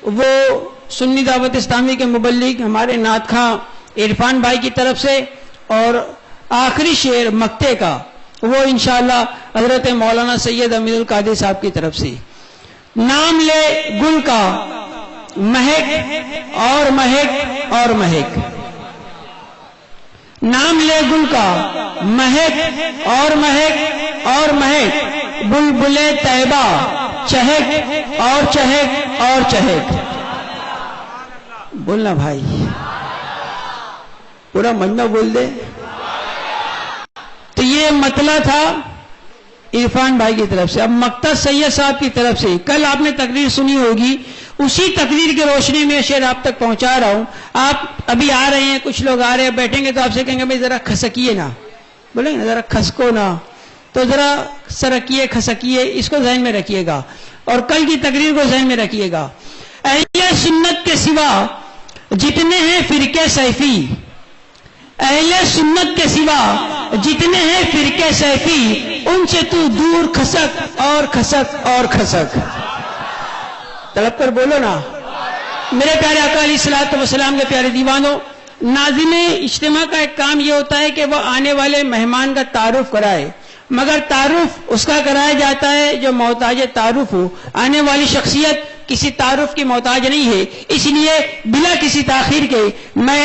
وہ سنی دعوت اسلامی کے مبلغ ہمارے نعت خواں عرفان بھائی کی طرف سے، اور آخری شعر مکتے کا وہ انشاءاللہ حضرت مولانا سید امین القادری صاحب کی طرف سے۔ نام لے گل کا مہک اور مہک اور مہک، نام لے گل کا مہک اور مہک اور مہک، بلبلے طیبہ چہک اور چہک اور چہک۔ بولنا بھائی، پورا مجمع بول دے۔ تو یہ مطلع تھا عرفان بھائی کی طرف سے۔ اب مقتدی سید صاحب کی طرف سے کل آپ نے تقریر سنی ہوگی، اسی تقریر کی روشنی میں شعر آپ تک پہنچا رہا ہوں۔ آپ ابھی آ رہے ہیں، کچھ لوگ آ رہے ہیں، بیٹھیں گے تو آپ سے کہیں گے بھائی ذرا کھسکیے نا، بولیں گے نا ذرا کھسکو نا، تو ذرا سرکیے کھسکیے، اس کو ذہن میں رکھیے گا اور کل کی تقریر کو ذہن میں رکھیے گا۔ اہل سنت کے سوا جتنے ہیں فرقے سیفی، اہل سنت کے سوا جتنے ہیں فرقے سیفی، ان سے تو دور کھسک اور کھسک اور کھسک۔ تڑپ کر بولو نا۔ میرے پیارے آقا علیہ الصلوۃ والسلام کے پیارے دیوانوں، ناظم اجتماع کا ایک کام یہ ہوتا ہے کہ وہ آنے والے مہمان کا تعارف کرائے، مگر تعارف اس کا کرایا جاتا ہے جو محتاج تعارف ہو۔ آنے والی شخصیت کسی تعارف کی محتاج نہیں ہے، اس لیے بلا کسی تاخیر کے میں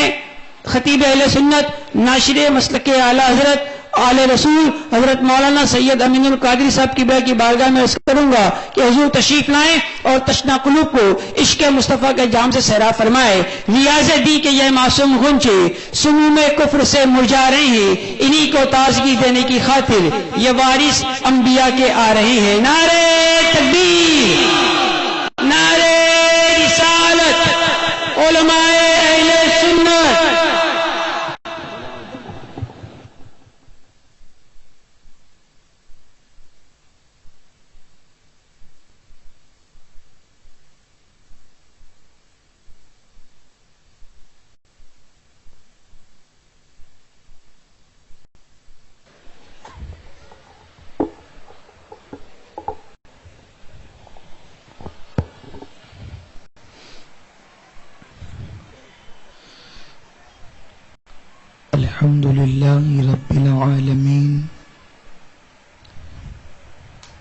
خطیب اہل سنت، ناشر مسلک اعلی حضرت آل رسول حضرت مولانا سید امین القادری صاحب کی بارگاہ میں عرض کروں گا کہ حضور تشریف لائیں اور تشنا قلوب کو عشق مصطفیٰ کے جام سے سیراب فرمائے۔ ریاض دی کہ یہ معصوم غنچے سموم کفر سے مرجا رہے ہیں، انہی کو تازگی دینے کی خاطر یہ وارث انبیاء کے آ رہے ہیں۔ نعرہ تکبیر، نعرہ رسالت، علماء اہل سنت۔ الحمد لله رب العالمين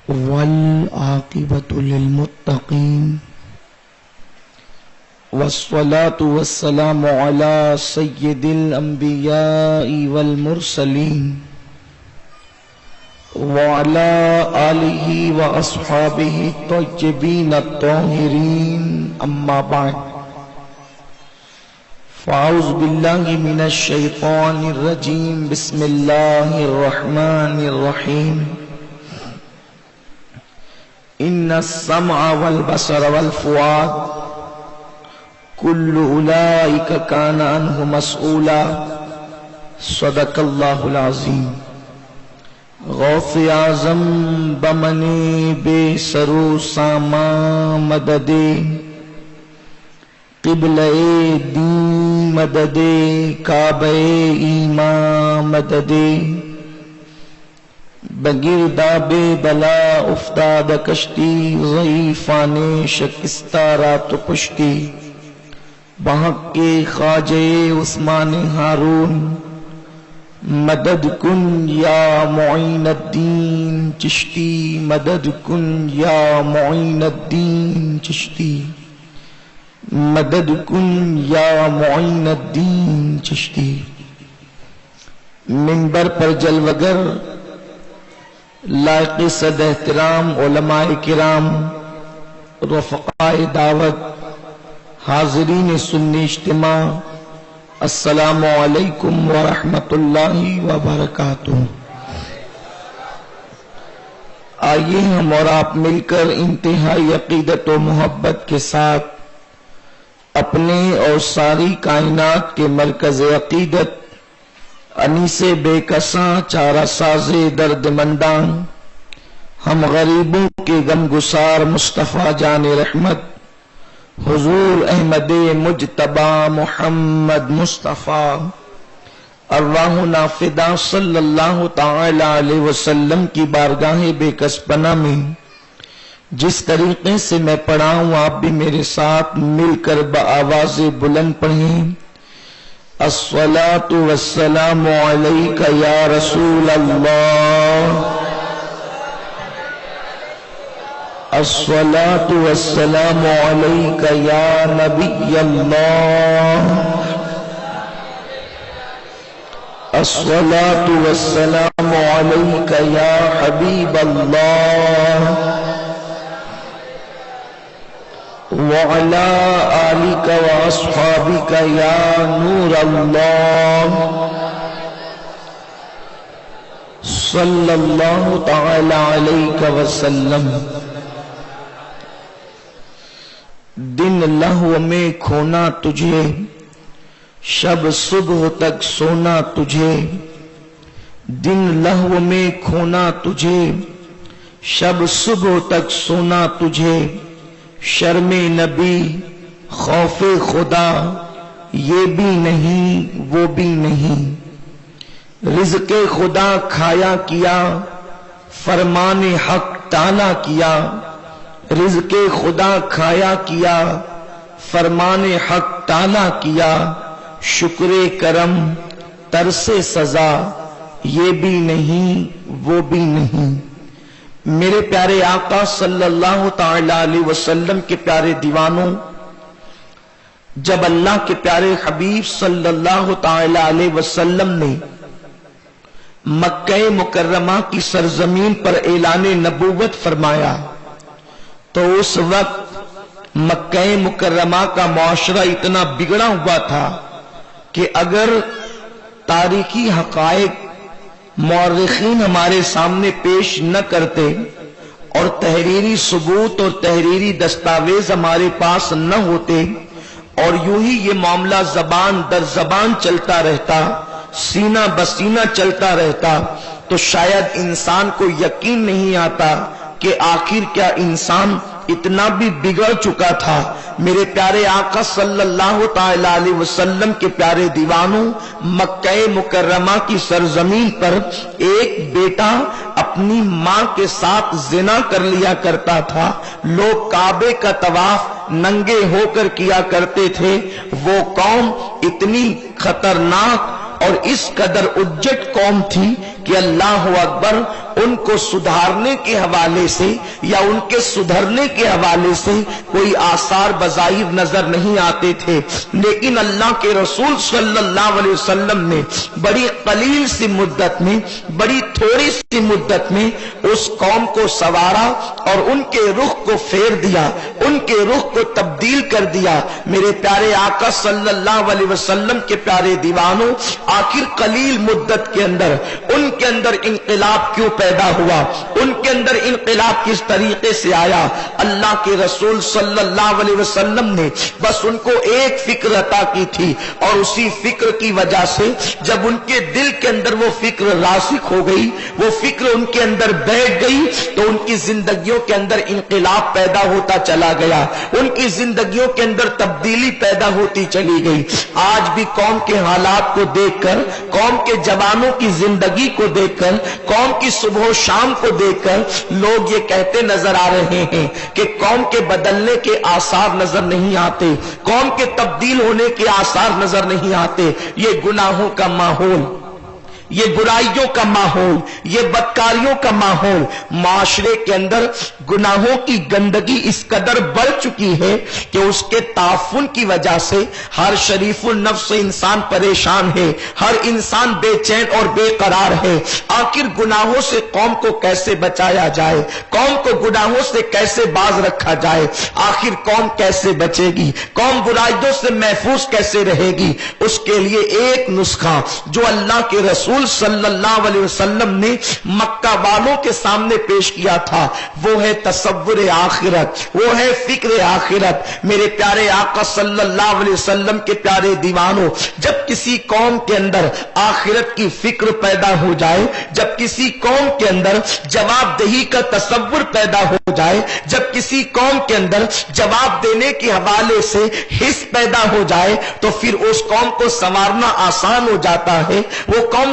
والعاقبة للمتقين والصلاة والسلام على سيد الأنبياء والمرسلين وعلى آله وأصحابه الطيبين الطاهرين، أما بعد، فاعوذ باللہ من الشیطان الرجیم، بسم اللہ الرحمن الرحیم۔ ان السمع والبصر والفؤاد کل اولئک کان عنہ مسئولا، صدق اللہ العظیم۔ غوث اعظم بمن بے سرو ساما مدد، قبلہ دین مدد، کعبہ ایمان مدد، بگرداب بلا افتاد کشتی، ضعیفان شکستہ رات پشتی، بحق کے خواجہ عثمان ہارون، مدد کن یا معین الدین چشتی، مدد کن یا معین الدین چشتی، مدد کن یا معین الدین چشتی۔ منبر پر جلوگر لائق صد احترام علماء کرام، رفقاء دعوت، حاضرین سنی اجتماع، السلام علیکم ورحمۃ اللہ وبرکاتہ۔ آئیے ہم اور آپ مل کر انتہائی عقیدت و محبت کے ساتھ اپنے اور ساری کائنات کے مرکز عقیدت، انیس بے کساں چارہ ساز درد منداں، ہم غریبوں کے غم گسار مصطفیٰ جان رحمت حضور احمد مجتبی محمد مصطفیٰ ارواحنا فدا صلی اللہ تعالی علیہ وسلم کی بارگاہ بے کس پناہ میں جس طریقے سے میں پڑھا ہوں آپ بھی میرے ساتھ مل کر بآواز بلند پڑھیں. الصلاۃ والسلام علیک یا رسول اللہ، الصلاۃ والسلام علیک یا نبی اللہ، الصلاۃ والسلام علیک یا حبیب اللہ، وعلی آلک واصحابک یا نور اللہ، صلی اللہ تعالی علیہ وسلم. دن لہو میں کھونا تجھے، شب صبح تک سونا تجھے. دن لہو میں کھونا تجھے، شب صبح تک سونا تجھے. شرم نبی خوف خدا یہ بھی نہیں وہ بھی نہیں. رزق خدا کھایا کیا، فرمان حق ٹالا کیا. رزق خدا کھایا کیا، فرمان حق ٹالا کیا. شکر کرم ترس سزا یہ بھی نہیں وہ بھی نہیں. میرے پیارے آقا صلی اللہ تعالی علیہ وسلم کے پیارے دیوانوں، جب اللہ کے پیارے حبیب صلی اللہ تعالی علیہ وسلم نے مکہ مکرمہ کی سرزمین پر اعلان نبوت فرمایا تو اس وقت مکہ مکرمہ کا معاشرہ اتنا بگڑا ہوا تھا کہ اگر تاریخی حقائق مورخین ہمارے سامنے پیش نہ کرتے اور تحریری ثبوت اور تحریری دستاویز ہمارے پاس نہ ہوتے اور یوں ہی یہ معاملہ زبان در زبان چلتا رہتا، سینہ بسینہ چلتا رہتا، تو شاید انسان کو یقین نہیں آتا کہ آخر کیا انسان اتنا بھی بگڑ چکا تھا. میرے پیارے آقا صلی اللہ تعالی علیہ وسلم کے پیارے دیوانوں، مکہ مکرمہ کی سرزمین پر ایک بیٹا اپنی ماں کے ساتھ زنا کر لیا کرتا تھا. لوگ کعبے کا طواف ننگے ہو کر کیا کرتے تھے. وہ قوم اتنی خطرناک اور اس قدر اجٹ قوم تھی کہ اللہ اکبر، ان کو سدھارنے کے حوالے سے یا ان کے سدھرنے کے حوالے سے کوئی آثار بظاہر نظر نہیں آتے تھے. لیکن اللہ کے رسول صلی اللہ علیہ وسلم نے بڑی قلیل سی مدت میں، بڑی تھوڑی سی مدت میں اس قوم کو سنوارا اور ان کے رخ کو پھیر دیا، ان کے رخ کو تبدیل کر دیا. میرے پیارے آقا صلی اللہ علیہ وسلم کے پیارے دیوانوں، آخر قلیل مدت کے اندر ان کے اندر انقلاب کیوں پیدا ہوا، ان کے اندر انقلاب کس طریقے سے آیا؟ اللہ کے رسول صلی اللہ علیہ وسلم نے بس ان کو ایک فکر عطا کی تھی، اور اسی فکر کی وجہ سے جب ان کے دل کے اندر وہ فکر راسخ ہو گئی، وہ فکر ان کے اندر بیٹھ گئی، تو ان کی زندگیوں کے اندر انقلاب پیدا ہوتا چلا گیا، ان کی زندگیوں کے اندر تبدیلی پیدا ہوتی چلی گئی. آج بھی قوم کے حالات کو دیکھ کر، قوم کے جوانوں کی زندگی کو دیکھ کر، قوم کی صبح و شام کو دیکھ کر لوگ یہ کہتے نظر آ رہے ہیں کہ قوم کے بدلنے کے آثار نظر نہیں آتے، قوم کے تبدیل ہونے کے آثار نظر نہیں آتے. یہ گناہوں کا ماحول، یہ برائیوں کا ماحول، یہ بدکاریوں کا ماحول، معاشرے کے اندر گناہوں کی گندگی اس قدر بڑھ چکی ہے کہ اس کے تعفن کی وجہ سے ہر شریف النفس انسان پریشان ہے، ہر انسان بے چین اور بے قرار ہے. آخر گناہوں سے قوم کو کیسے بچایا جائے، قوم کو گناہوں سے کیسے باز رکھا جائے، آخر قوم کیسے بچے گی، قوم برائیوں سے محفوظ کیسے رہے گی؟ اس کے لیے ایک نسخہ جو اللہ کے رسول صلی اللہ علیہ وسلم نے مکہ والوں کے سامنے پیش کیا تھا، وہ ہے تصور آخرت، وہ ہے فکر آخرت. میرے پیارے آقا صلی اللہ علیہ وسلم کے پیارے دیوانوں، جب کسی قوم کے اندر آخرت کی فکر پیدا ہو جائے، جب کسی قوم کے اندر جواب دہی کا تصور پیدا ہو جائے، جب کسی قوم کے اندر جواب دینے کے حوالے سے حس پیدا ہو جائے، تو پھر اس قوم کو سنوارنا آسان ہو جاتا ہے. وہ قوم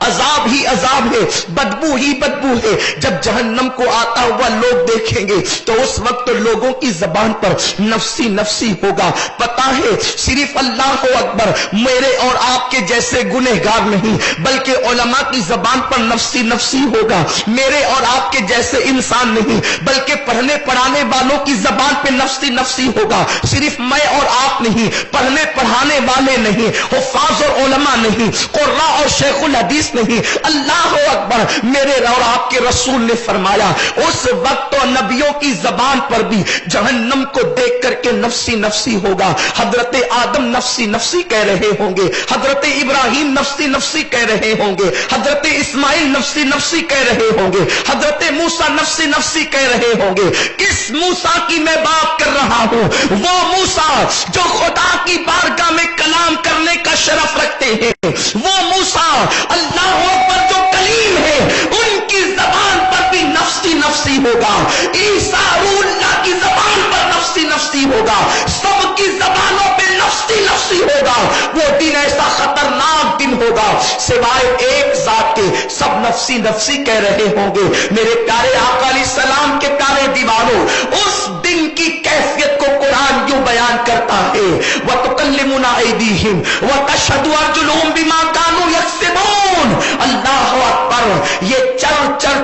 عذاب ہی عذاب ہے، بدبو ہی بدبو ہے. جب جہنم کو آتا ہوا لوگ دیکھیں گے تو اس وقت لوگوں کی زبان پر نفسی نفسی ہوگا. پتا ہے صرف اللہ اکبر میرے اور آپ کے جیسے گنہگار نہیں بلکہ علماء کی زبان پر نفسی نفسی ہوگا. میرے اور آپ کے جیسے انسان نہیں بلکہ پڑھنے پڑھانے والوں کی زبان پہ نفسی نفسی ہوگا. صرف میں اور آپ نہیں، پڑھنے پڑھانے والے نہیں، حفاظ اور علماء نہیں، قراء اور شیخ الحدیث نہیں. اللہ اکبر میرے اور آپ کے رسول نے فرمایا اس وقت تو نبیوں کی زبان پر بھی جہنم کو دیکھ کر کے نفسی نفسی ہوگا. حضرت آدم نفسی نفسی کہہ رہے ہوں گے، حضرت ابراہیم نفسی نفسی کہہ رہے ہوں گے، حضرت اسماعیل نفسی نفسی کہہ رہے ہوں گے، حضرت موسیٰ نفسی نفسی کہہ رہے ہوں گے. کس موسیٰ کی میں بات کر رہا ہوں؟ وہ موسیٰ جو خدا کی بارگاہ میں کلام کرنے کا شرف رکھتے ہیں، وہ موسیٰ اللہ پر جو کلیم ہے ان کی زبان پر بھی نفسی نفسی ہوگا. عیسیٰ روح اللہ کی زبان پر نفسی نفسی ہوگا. سب کی زبانوں پہ نفسی نفسی ہوگا. وہ دن ایسا خطرناک دن ہوگا سوائے ایک ذات کے سب نفسی نفسی کہہ رہے ہوں گے. میرے پیارے آقا علیہ السلام کے پیارے دیوانوں، اس دن کی کیفیت کو قرآن یوں بیان کرتا ہے وَتُكَلِّمُنَا أَيْدِيهِمْ وَتَشْهَدُ أَرْجُلُهُم بِمَا كَانُوا يَكْسِبُونَ. اللہ اکبر، یہ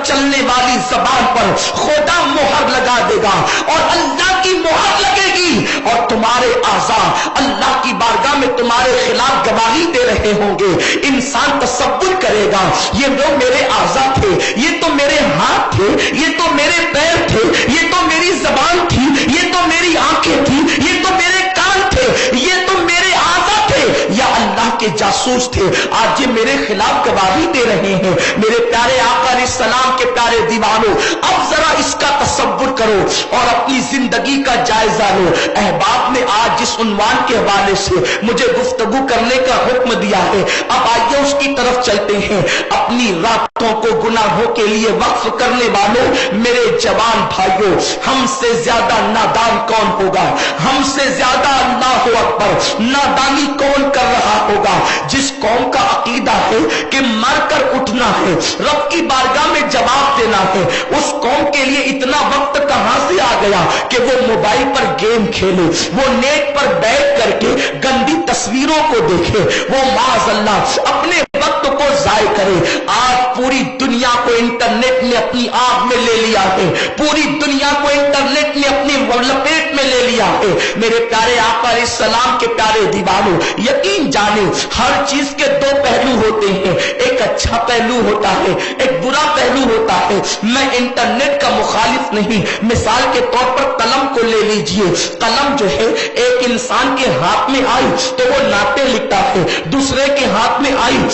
چلنے والی زبان پر خدا مہر لگا دے گا اور اللہ کی مہر لگے گی اور تمہارے اعضاء اللہ کی بارگاہ میں تمہارے خلاف گواہی دے رہے ہوں گے. انسان تصور کرے گا یہ لوگ میرے اعضاء تھے، یہ تو میرے ہاتھ تھے، یہ تو میرے پیر تھے، یہ تو میری زبان تھی، یہ تو میری آنکھیں تھی، یہ تو میرے کان تھے، یہ تو میرے اعضاء تھے یا اللہ کے جاسوس تھے. آج یہ میرے خلاف گواہی دے رہے ہیں. میرے پیارے آقا علیہ السلام کے پیارے دیوانوں، اب ذرا اس کا تصور کرو اور اپنی زندگی کا جائزہ لو. احباب نے آج جس عنوان کے حوالے سے مجھے گفتگو کرنے کا حکم دیا ہے، اب آئیے اس کی طرف چلتے ہیں. اپنی راتوں کو گناہوں کے لیے وقف کرنے والوں، میرے جوان بھائیوں، ہم سے زیادہ نادان کون ہوگا؟ ہم سے زیادہ اللہ اکبر نادانی کون کر رہا ہوگا؟ جس قوم کا عقیدہ ہے کہ مر کر اٹھنا ہے، رب کی بارگاہ میں جواب دینا ہے، اس قوم کے لیے اتنا وقت کہاں سے آ گیا کہ وہ موبائل پر گیم کھیلے، وہ نیٹ پر بیٹھ کر کے گندی تصویروں کو دیکھے، وہ معاذ اللہ اپنے وقت کو ضائع کرے. آج پوری دنیا کو انٹرنیٹ نے اپنی آنکھ میں لے لیا ہے، پوری دنیا کو انٹرنیٹ نے اپنی لپیٹ میں لے لیا ہے. میرے پیارے آقا علیہ السلام کے پیارے دیوانوں، یقین جانیں ہر چیز کے دو پہلو ہوتے ہیں. ایک اچھا پہلو ہوتا ہے، ایک برا پہلو ہوتا ہے. میں انٹرنیٹ کا مخالف نہیں. مثال کے طور پر قلم کو لے لیجئے. قلم جو ہے ایک انسان کے ہاتھ میں آئی تو وہ نعتیں لکھتا ہے، دوسرے کے ہاتھ میں آئی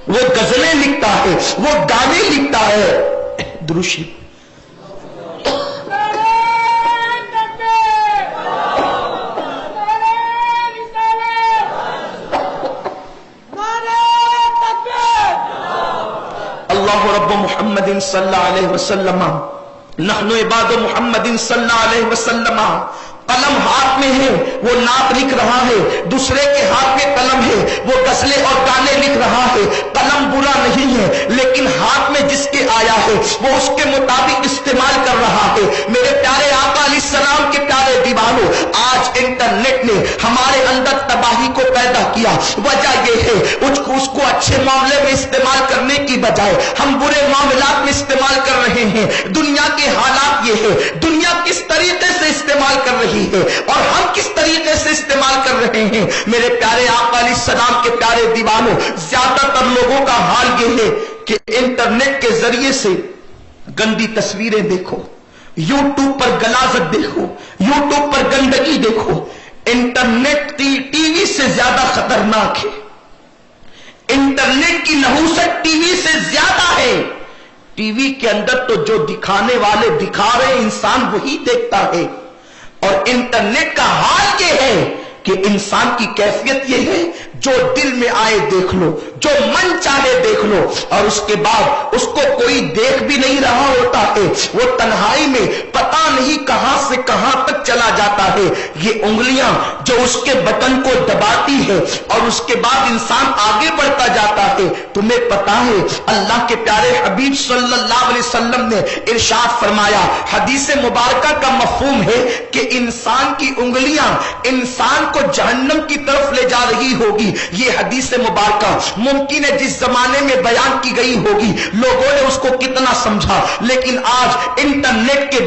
وہ غزلیں لکھتا ہے، وہ گانے لکھتا ہے. دروشی اللہ رب محمد صلی اللہ علیہ وسلم، نحن عباد محمد صلی اللہ علیہ وسلم. قلم ہاتھ میں ہے، وہ نعت لکھ رہا ہے، دوسرے کے ہاتھ میں قلم ہے، وہ غزلیں اور گانے لکھ رہا ہے. قلم برا نہیں ہے لیکن ہاتھ میں جس کے آیا ہے وہ اس کے مطابق استعمال کر رہا ہے. میرے پیارے آقا علیہ السلام کے پیارے دیوانوں، آج انٹرنیٹ نے ہمارے اندر تباہی کو پیدا کیا. وجہ یہ ہے اس کو اچھے معاملے میں استعمال کرنے کی بجائے ہم برے معاملات میں استعمال کر رہے ہیں. دنیا کے حالات یہ ہے، دنیا کس طریقے سے استعمال کر رہی ہے اور ہم کس طریقے سے استعمال کر رہے ہیں. میرے پیارے آقا علیہ السلام کے پیارے دیوانوں، زیادہ تر لوگوں کا حال یہ ہے کہ انٹرنیٹ کے ذریعے سے گندی تصویریں دیکھو، یوٹیوب پر غلاظت دیکھو، یوٹیوب پر گندگی دیکھو. انٹرنیٹ ٹی وی سے زیادہ خطرناک ہے. انٹرنیٹ کی نحوست ٹی وی سے زیادہ ہے. ٹی وی کے اندر تو جو دکھانے والے دکھا رہے انسان وہی دیکھتا ہے، اور انٹرنیٹ کا حال یہ ہے کہ انسان کی کیفیت یہ ہے جو دل میں آئے دیکھ لو، جو من چاہے دیکھ لو، اور اس کے بعد اس کو کوئی دیکھ بھی نہیں رہا ہوتا ہے، وہ تنہائی میں پتہ نہیں کہاں سے کہاں تک چلا جاتا ہے۔ یہ انگلیاں جو اس کے بٹن کو دباتی ہے اور اس کے بعد انسان آگے بڑھتا جاتا ہے، تمہیں پتا ہے اللہ کے پیارے حبیب صلی اللہ علیہ وسلم نے ارشاد فرمایا، حدیث مبارکہ کا مفہوم ہے کہ انسان کی انگلیاں انسان کو جہنم کی طرف لے جا رہی ہوگی۔ یہ حدیث مبارکہ ممکن ہے جس زمانے میں بیان کی گئی ہوگی لوگوں نے اس کو کتنا سمجھا، لیکن آج انٹرنیٹ کے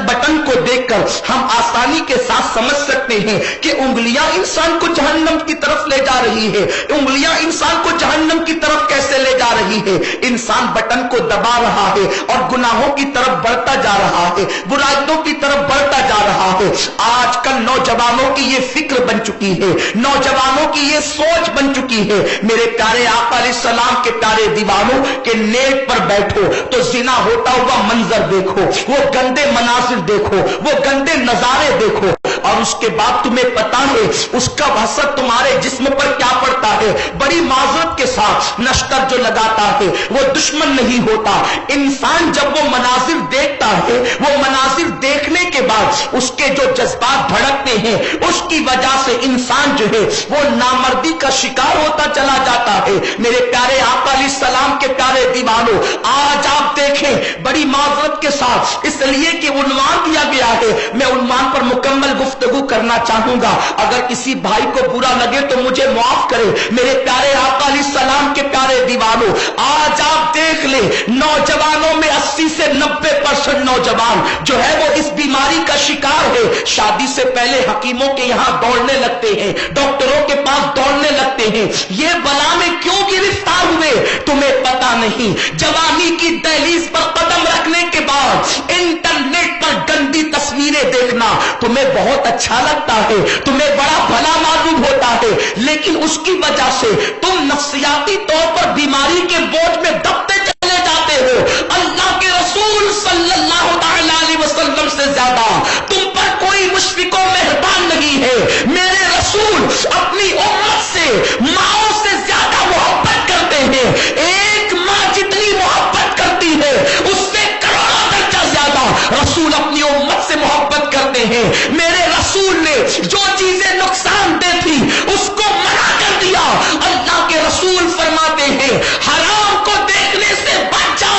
بٹن کو دیکھ کر ہم آسانی کے ساتھ سمجھ سکتے ہیں کہ انگلیاں انسان کو جہنم کی طرف لے جا رہی ہے۔ انگلیاں انسان کو جہنم کی طرف کیسے لے جا رہی ہے؟ انسان بٹن کو دبا رہا ہے اور گناہوں کی طرف بڑھتا جا رہا ہے، برائیوں کی طرف بڑھتا جا رہا ہے۔ آج کل نوجوانوں کی یہ فکر بن چکی ہے، نوجوانوں کی یہ سوچ بن چکی ہے۔ میرے پیارے آقا علیہ السلام کے پیارے دیوانوں کے نیٹ پر بیٹھو تو زنا ہوتا ہوا منظر دیکھو، وہ گندے مناظر دیکھو، وہ گندے نظارے دیکھو، اور اس کے بعد تمہیں پتا ہے اس کا اثر تمہارے جسم پر کیا پڑتا ہے۔ بڑی معذرت کے ساتھ نشتر جو لگاتا ہے وہ دشمن نہیں ہوتا۔ انسان جب وہ مناظر دیکھتا ہے، وہ مناظر دیکھنے کے بعد اس کے جو جذبات بھڑکتے ہیں، اس کی وجہ سے انسان جو ہے وہ نامردی کا شکار ہوتا چلا جاتا ہے۔ میرے پیارے آقا علیہ السلام کے پیارے دیوانوں، آج آپ دیکھیں بڑی معذرت کے ساتھ، اس لیے کہ عنوان دیا گیا ہے، میں عنوان پر مکمل گفتگو کرنا چاہوں گا، اگر کسی بھائی کو برا لگے تو مجھے معاف کرے۔ میرے پیارے آقا علیہ السلام کے پیارے دیوانوں، آج آپ دیکھ لیں نوجوانوں میں 80 سے 90% نوجوان جو ہے وہ اس بیماری کا شکار ہے۔ شادی سے پہلے حکیموں کے یہاں دوڑنے لگتے ہیں، ڈاکٹروں کے پاس دوڑنے لگتے ہیں۔ یہ بلا میں کیوں گرفتار ہوئے تمہیں پتا نہیں۔ جوانی کی دہلیز پر قدم رکھنے کے بعد انٹرنیٹ پر گندی تصویریں دیکھنا تمہیں بہت اچھا لگتا ہے، تمہیں بڑا بھلا معلوم ہوتا ہے، لیکن اس کی وجہ سے تم نفسیاتی طور پر بیماری کے بوجھ میں دبتے چلے جاتے ہو۔ اللہ کے رسول صلی اللہ تعالی علیہ وسلم سے زیادہ تم پر کوئی مشفق و مہربان نہیں ہے۔ میرے رسول اپنی امت سے، ماؤں سے زیادہ محبت کرتے ہیں۔ ایک ماں جتنی محبت کرتی ہے اس سے کروڑوں درجہ زیادہ رسول اپنی امت سے محبت کرتے ہیں۔ میرے رسول نے جو چیزیں نقصان دہ تھی اس کو منع کر دیا۔ اللہ کے رسول فرماتے ہیں حرام کو دیکھنے سے بچ جا،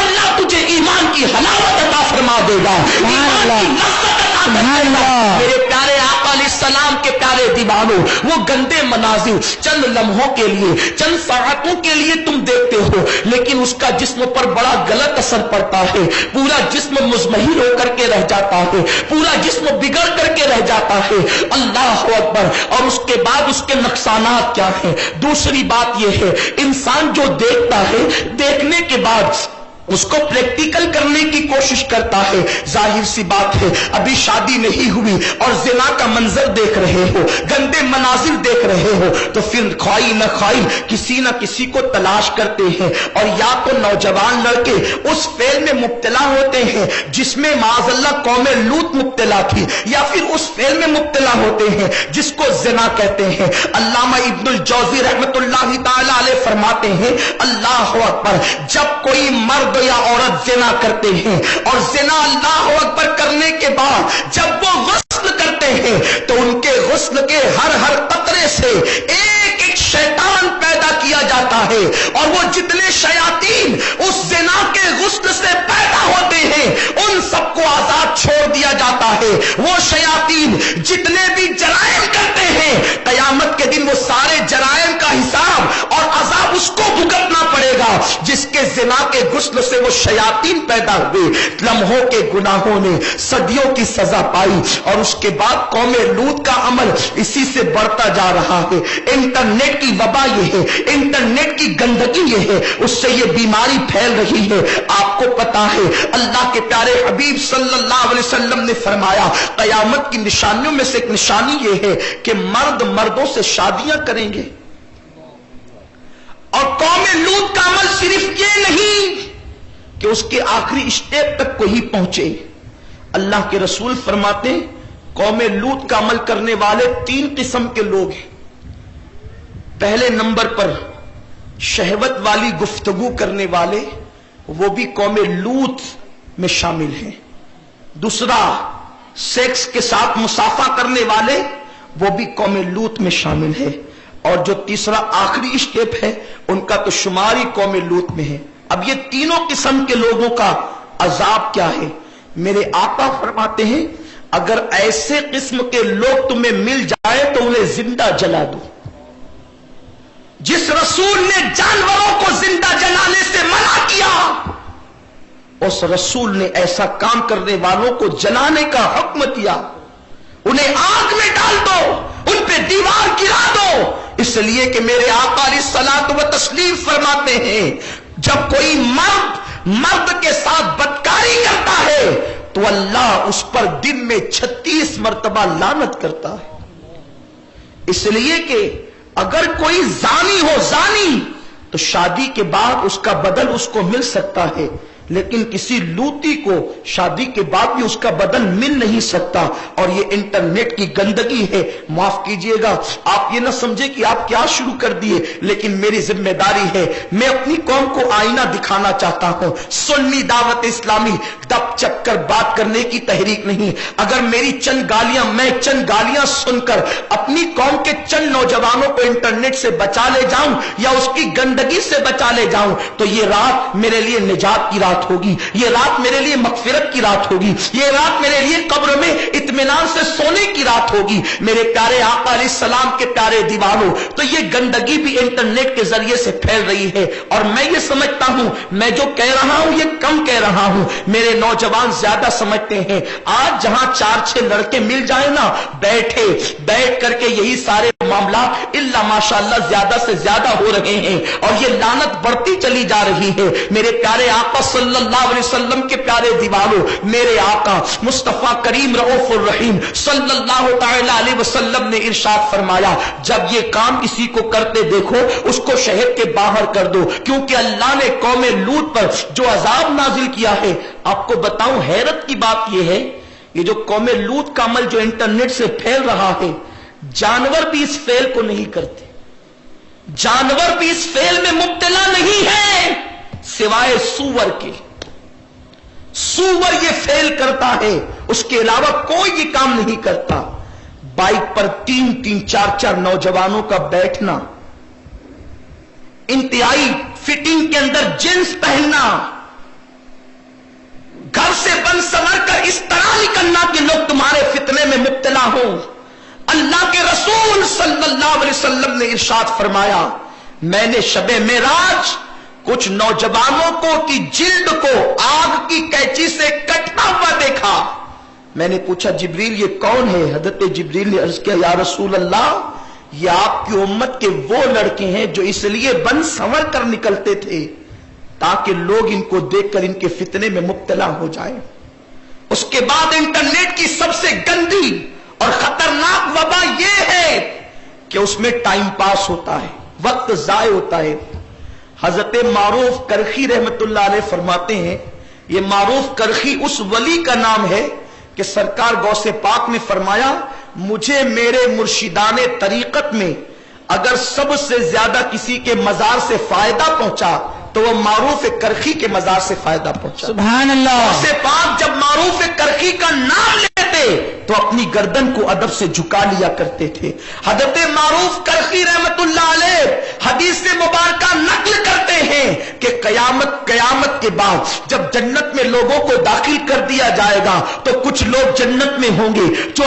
اللہ تجھے ایمان کی حلاوت عطا فرما دے گا، ایمان کی لذت عطا فرما دے گا۔ میرے پیارے آقا علیہ السلام کے پیارے دیوانوں، وہ گندے مناظر چند لمحوں کے لیے، چند ساعتوں کے لیے تم دیکھتے ہو، لیکن اس کا جسم پر بڑا غلط اثر پڑتا ہے۔ پورا جسم مزمحل ہو کر کے رہ جاتا ہے، پورا جسم بگڑ کر کے رہ جاتا ہے۔ اللہ اکبر۔ اور اس کے بعد اس کے نقصانات کیا ہیں؟ دوسری بات یہ ہے انسان جو دیکھتا ہے، دیکھنے کے بعد اس کو پریکٹیکل کرنے کی کوشش کرتا ہے۔ ظاہر سی بات ہے ابھی شادی نہیں ہوئی اور زنا کا منظر دیکھ رہے ہو، گندے مناظر دیکھ رہے ہو، تو پھر خواہی نہ خواہی کسی نہ کسی کو تلاش کرتے ہیں، اور یا تو نوجوان لڑکے اس فعل میں مبتلا ہوتے ہیں جس میں معاذ اللہ قوم لوط مبتلا تھی، یا پھر اس فعل میں مبتلا ہوتے ہیں جس کو زنا کہتے ہیں۔ علامہ ابن الجوزی رحمت اللہ تعالی علیہ فرماتے ہیں اللہ اکبر، جب کوئی مرد یا عورت زنا کرتے ہیں اور زنا اللہ اکبر کرنے کے بعد جب وہ غسل کرتے ہیں تو ان کے غسل کے ہر قطرے سے ایک ایک شیطان پیدا کیا جاتا ہے، اور وہ جتنے شیاطین اس زنا کے غسل سے پیدا ہوتے ہیں ان سب کو آزاد چھوڑ دیا جاتا ہے۔ وہ شیاطین جتنے بھی جرائم کرتے ہیں قیامت کے دن وہ سارے جرائم کا حساب اور عذاب اس کو بھگتنا پڑے گا جس کے زنا کے غسل سے وہ شیاطین پیدا ہوئے۔ لمحوں کے گناہوں نے صدیوں کی سزا پائی، اور اس کے بعد قوم لوط کا عمل اسی سے بڑھتا جا رہا ہے۔ انٹرنیٹ کی وبا یہ ہے، انٹرنیٹ کی گندگی یہ ہے، اس سے یہ بیماری پھیل رہی ہے۔ آپ کو پتا ہے اللہ کے پیارے حبیب صلی اللہ علیہ وسلم نے فرمایا قیامت کی نشانیوں میں سے ایک نشانی یہ ہے کہ مرد مردوں سے شادیاں کریں گے، اور قوم لوط کا عمل صرف یہ نہیں کہ اس کے آخری اسٹیپ تک کوئی پہنچے۔ اللہ کے رسول فرماتے قوم لوط کا عمل کرنے والے 3 قسم کے لوگ ہیں. پہلے نمبر پر شہوت والی گفتگو کرنے والے، وہ بھی قوم لوط میں شامل ہیں. دوسرا، سیکس کے ساتھ مصافحہ کرنے والے، وہ بھی قوم لوط میں شامل ہے. اور جو تیسرا آخری اسٹیپ ہے ان کا تو شماری قوم لوط میں ہے. اب یہ تینوں قسم کے لوگوں کا عذاب کیا ہے؟ میرے آقا فرماتے ہیں اگر ایسے قسم کے لوگ تمہیں مل جائے تو انہیں زندہ جلا دو. جس رسول نے جانوروں کو زندہ جلانے سے منع کیا، اس رسول نے ایسا کام کرنے والوں کو جلانے کا حکم دیا. انہیں آگ میں ڈال دو، ان پہ دیوار گرا دو، اس لیے کہ میرے آقا علیہ الصلوۃ والتسلیم فرماتے ہیں جب کوئی مرد کے ساتھ بدکاری کرتا ہے تو اللہ اس پر دن میں 36 مرتبہ لعنت کرتا ہے. اس لیے کہ اگر کوئی زانی ہو، زانی تو شادی کے بعد اس کا بدل اس کو مل سکتا ہے، لیکن کسی لوتی کو شادی کے بعد بھی اس کا بدل مل نہیں سکتا. اور یہ انٹرنیٹ کی گندگی ہے. معاف کیجئے گا، آپ یہ نہ سمجھے کہ آپ کیا شروع کر دیے، لیکن میری ذمہ داری ہے. میں اپنی قوم کو آئینہ دکھانا چاہتا ہوں. سنی دعوت اسلامی دب چک کر بات کرنے کی تحریک نہیں. اگر میری میں چند گالیاں سن کر اپنی قوم کے چند نوجوانوں کو انٹرنیٹ سے بچا لے جاؤں یا اس کی گندگی سے بچا لے جاؤں تو یہ رات میرے لیے نجات کی رات ہوگی، یہ رات میرے لیے مغفرت کی رات ہوگی، یہ رات میرے لیے قبر میں اطمینان سے سونے کی رات ہوگی. میرے پیارے آقا علیہ السلام کے پیارے دیوانوں، تو یہ گندگی بھی انٹرنیٹ کے ذریعے سے پھیل رہی ہے. اور میں یہ سمجھتا ہوں میں جو کہہ رہا ہوں یہ کم کہہ رہا ہوں، میرے نوجوان زیادہ سمجھتے ہیں. آج جہاں 4-6 لڑکے مل جائیں نا، بیٹھ کر کے یہی سارے معاملات الا ماشاءاللہ زیادہ سے زیادہ ہو رہے ہیں اور یہ لعنت بڑھتی چلی جا رہی ہے. میرے پیارے آقا صلی اللہ علیہ وسلم کے پیارے دیوانوں، میرے آقا مصطفیٰ کریم رؤوف الرحیم صلی اللہ تعالی علیہ وسلم نے ارشاد فرمایا جب یہ کام کسی کو کرتے دیکھو اس کو شہر کے باہر کر دو، کیونکہ اللہ نے قوم لوط پر جو عذاب نازل کیا ہے. آپ کو بتاؤں حیرت کی بات یہ ہے، یہ جو قوم لوط کا عمل جو انٹرنیٹ سے پھیل رہا ہے، جانور بھی اس فعل کو نہیں کرتے، جانور بھی اس فعل میں مبتلا نہیں ہے سوائے سور کے. سور یہ فعل کرتا ہے، اس کے علاوہ کوئی یہ کام نہیں کرتا. بائک پر 3-3 4-4 نوجوانوں کا بیٹھنا، انتہائی فٹنگ کے اندر جنس پہننا، گھر سے بن سنور کر اس طرح نکلنا کہ لوگ تمہارے فتنے میں مبتلا ہوں. اللہ کے رسول صلی اللہ علیہ وسلم نے ارشاد فرمایا میں نے شب معراج کچھ نوجوانوں کو کی جلد کو آگ کی کینچی سے کٹتا ہوا دیکھا. میں نے پوچھا جبریل یہ کون ہے؟ حضرت جبریل نے عرض کیا یا رسول اللہ یہ آپ کی امت کے وہ لڑکے ہیں جو اس لیے بن سنور کر نکلتے تھے تاکہ لوگ ان کو دیکھ کر ان کے فتنے میں مبتلا ہو جائیں. اس کے بعد انٹرنیٹ کی سب سے گندی اور خطرناک وبا یہ ہے کہ اس میں ٹائم پاس ہوتا ہے، وقت ضائع ہوتا ہے. حضرت معروف کرخی رحمت اللہ علیہ فرماتے ہیں، یہ معروف کرخی اس ولی کا نام ہے کہ سرکار غوث پاک نے فرمایا مجھے میرے مرشدان طریقت میں اگر سب سے زیادہ کسی کے مزار سے فائدہ پہنچا تو وہ معروف کرخی کے مزار سے فائدہ پہنچا. سبحان اللہ. غوث پاک جب معروف کرخی کا نام لیتے تو اپنی گردن کو ادب سے جھکا لیا کرتے تھے. حضرت معروف کرخی رحمت اللہ علیہ حدیث مبارکہ نقل کرتے ہیں کہ قیامت کے بعد جب جنت میں لوگوں کو داخل کر دیا جائے گا تو کچھ لوگ جنت میں ہوں گے جو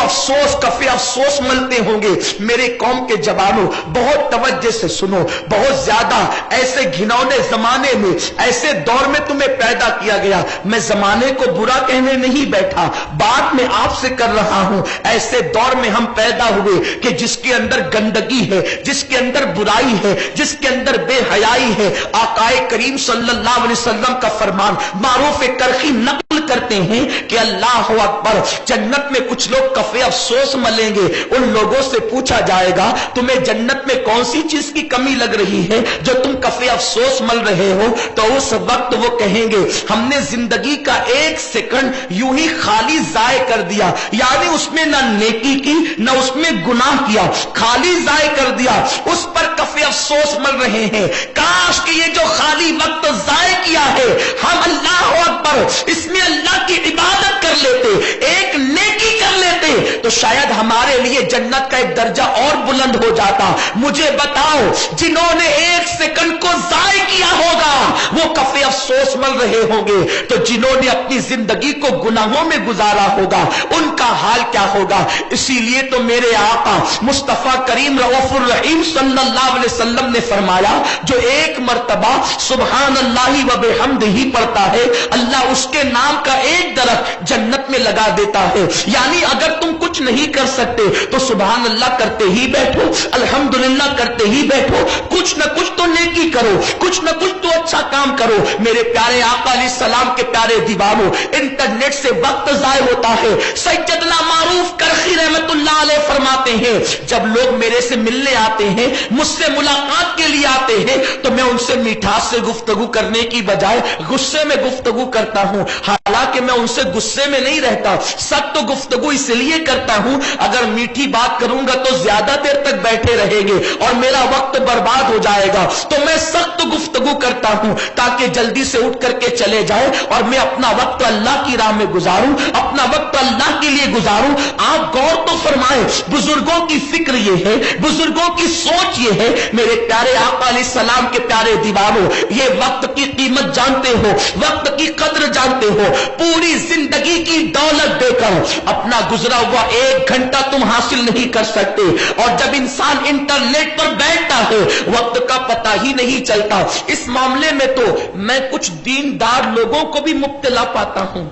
کفے افسوس ملتے ہوں گے. میرے قوم کے جوانوں بہت توجہ سے سنو، بہت زیادہ ایسے گھنونے زمانے میں ایسے دور میں تمہیں پیدا کیا گیا. میں زمانے کو برا کہنے نہیں بیٹھا، بات میں آپ سے کر رہا ہوں. ایسے دور میں ہم پیدا ہوئے کہ جس کے اندر گندگی ہے، جس کے اندر برائی ہے، جس کے اندر بے حیائی ہے. آقا کریم صلی اللہ علیہ وسلم کا فرمان معروف کرخی نقل کرتے ہیں کہ اللہ اکبر جنت میں کچھ لوگ کفے افسوس ملیں گے. ان لوگوں سے پوچھا جائے گا تمہیں جنت میں کون سی چیز کی کمی لگ رہی ہے جو تم کفے افسوس مل رہے ہو؟ تو اس وقت وہ کہیں گے ہم نے زندگی کا 1 سیکنڈ یوں ہی خالی ضائع کر دیا. یاد یعنی اس میں نہ نیکی کی نہ اس میں گناہ کیا، خالی ضائع کر دیا، اس پر کفِ افسوس مل رہے ہیں۔ کاش کہ یہ جو خالی وقت ضائع کیا ہے ہم اللہ اکبر اس میں اللہ کی عبادت کر لیتے، ایک نیکی کر لیتے تو شاید ہمارے لیے جنت کا ایک درجہ اور بلند ہو جاتا۔ مجھے بتاؤ جنہوں نے ایک سیکنڈ کو ضائع کیا ہوگا وہ کفِ افسوس مل رہے ہوں گے، تو جنہوں نے اپنی زندگی کو گناہوں میں گزارا ہوگا ان کا حال کیا ہوگا؟ اسی لیے تو میرے آقا مصطفیٰ کریم رؤوف الرحیم صلی اللہ علیہ وسلم نے فرمایا جو ایک مرتبہ سبحان اللہ و بحمدہ پڑھتا ہے اللہ اس کے نام کا ایک درخت جنت میں لگا دیتا ہے۔ یعنی اگر تم کچھ نہیں کر سکتے تو سبحان اللہ کرتے ہی بیٹھو، الحمدللہ کرتے ہی بیٹھو، کچھ نہ کچھ تو نیکی کرو، کچھ نہ کچھ تو اچھا کام کرو۔ میرے پیارے آقا علیہ السلام کے پیارے دیوانوں، انٹرنیٹ سے وقت ضائع ہوتا ہے۔ سیدنا معروف کرخی رحمت اللہ علیہ فرماتے ہیں جب لوگ میرے سے ملنے آتے ہیں، مجھ سے ملاقات کے لیے آتے ہیں تو میں ان سے میٹھاس سے گفتگو کرنے کی بجائے غصے میں گفتگو کرتا ہوں، حالانکہ میں ان سے غصے میں نہیں رہتا، سخت گفتگو اس لیے کرتا ہوں اگر میٹھی بات کروں گا تو زیادہ دیر تک بیٹھے رہیں گے اور میرا وقت برباد ہو جائے گا، تو میں سخت گفتگو کرتا ہوں تاکہ جلدی سے اٹھ کر کے چلے جائے اور میں اپنا وقت اللہ کی راہ میں گزاروں، اپنا وقت اللہ کے لیے گزاروں۔ آپ غور تو فرمائیں، بزرگوں کی فکر یہ ہے، بزرگوں کی سوچ یہ ہے۔ میرے پیارے آقا علیہ السلام کے پیارے دیوانوں، یہ وقت کی قیمت جانتے ہو، وقت کی قدر جانتے ہو، پوری زندگی کی دولت دے کر اپنا گزرا ہوا ایک گھنٹہ تم حاصل نہیں کر سکتے، اور جب انسان انٹرنیٹ پر بیٹھتا ہے وقت کا پتہ ہی نہیں چلتا۔ اس معاملے میں تو میں کچھ دیندار لوگوں کو بھی مبتلا پاتا ہوں۔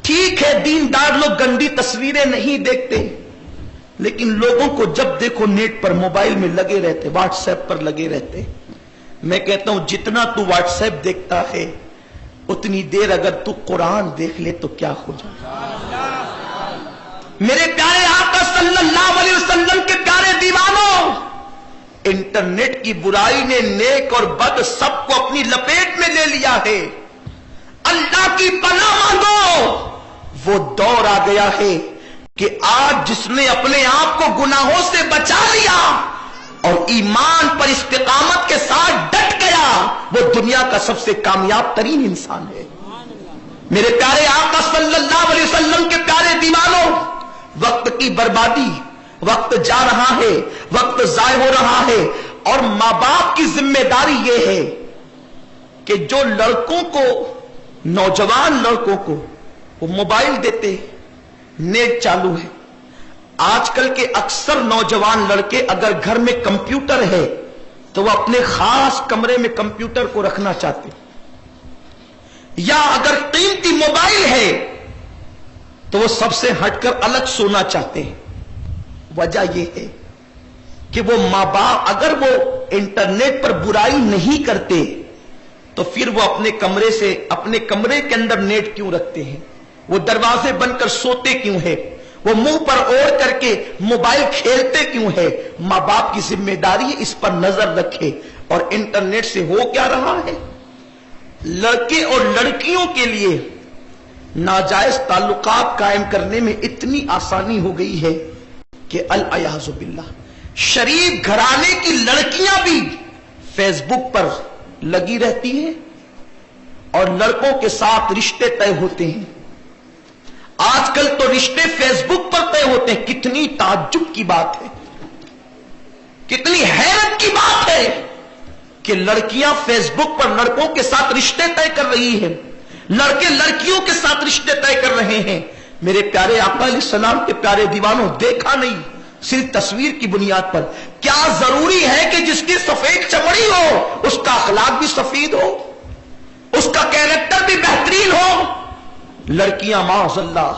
ٹھیک ہے دیندار لوگ گندی تصویریں نہیں دیکھتے، لیکن لوگوں کو جب دیکھو نیٹ پر موبائل میں لگے رہتے، واٹس ایپ پر لگے رہتے۔ میں کہتا ہوں جتنا تو واٹس ایپ دیکھتا ہے اتنی دیر اگر تو قرآن دیکھ لے تو کیا ہو جائے۔ میرے پیارے آقا صلی اللہ علیہ وسلم کے پیارے دیوانوں، انٹرنیٹ کی برائی نے نیک اور بد سب کو اپنی لپیٹ میں لے لیا ہے۔ اللہ کی پناہ مانگو، وہ دور آ گیا ہے کہ آج جس نے اپنے آپ کو گناہوں سے بچا لیا اور ایمان پر استقامت کے ساتھ ڈٹ گیا وہ دنیا کا سب سے کامیاب ترین انسان ہے۔ میرے پیارے آقا صلی اللہ علیہ وسلم کے پیارے دیوانوں، وقت کی بربادی، وقت جا رہا ہے، وقت ضائع ہو رہا ہے، اور ماں باپ کی ذمہ داری یہ ہے کہ جو لڑکوں کو، نوجوان لڑکوں کو وہ موبائل دیتے، نیٹ چالو ہے۔ آج کل کے اکثر نوجوان لڑکے اگر گھر میں کمپیوٹر ہے تو وہ اپنے خاص کمرے میں کمپیوٹر کو رکھنا چاہتے، یا اگر قیمتی موبائل ہے تو وہ سب سے ہٹ کر الگ سونا چاہتے ہیں۔ وجہ یہ ہے کہ وہ ماں باپ اگر وہ انٹرنیٹ پر برائی نہیں کرتے تو پھر وہ اپنے کمرے سے، اپنے کمرے کے اندر نیٹ کیوں رکھتے ہیں؟ وہ دروازے بند کر سوتے کیوں ہے؟ وہ منہ پر اوڑھ کر کے موبائل کھیلتے کیوں ہے؟ ماں باپ کی ذمہ داری ہے اس پر نظر رکھے۔ اور انٹرنیٹ سے ہو کیا رہا ہے؟ لڑکے اور لڑکیوں کے لیے ناجائز تعلقات قائم کرنے میں اتنی آسانی ہو گئی ہے کہ العیاذ باللہ شریف گھرانے کی لڑکیاں بھی فیس بک پر لگی رہتی ہیں اور لڑکوں کے ساتھ رشتے طے ہوتے ہیں۔ آج کل تو رشتے فیس بک پر طے ہوتے ہیں۔ کتنی تعجب کی بات ہے، کتنی حیرت کی بات ہے کہ لڑکیاں فیس بک پر لڑکوں کے ساتھ رشتے طے کر رہی ہیں، لڑکے لڑکیوں کے ساتھ رشتے طے کر رہے ہیں۔ میرے پیارے آقا علیہ السلام کے پیارے دیوانوں، دیکھا نہیں صرف تصویر کی بنیاد پر، کیا ضروری ہے کہ جس کی سفید چمڑی ہو اس کا اخلاق بھی سفید ہو، اس کا کیریکٹر بھی بہترین ہو؟ لڑکیاں معاذ اللہ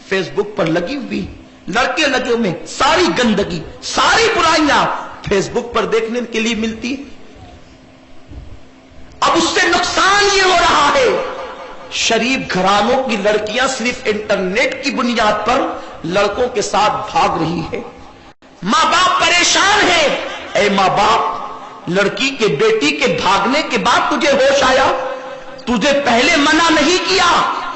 فیس بک پر لگی ہوئی، لڑکے لگے ہوئے، ساری گندگی، ساری برائیاں فیس بک پر دیکھنے کے لیے ملتی ہے۔ اب اس سے نقصان یہ ہو رہا ہے شریف گھرانوں کی لڑکیاں صرف انٹرنیٹ کی بنیاد پر لڑکوں کے ساتھ بھاگ رہی ہے۔ ماں باپ پریشان ہے۔ اے ماں باپ، لڑکی کے بیٹی کے بھاگنے کے بعد تجھے ہوش آیا؟ تجھے پہلے منع نہیں کیا؟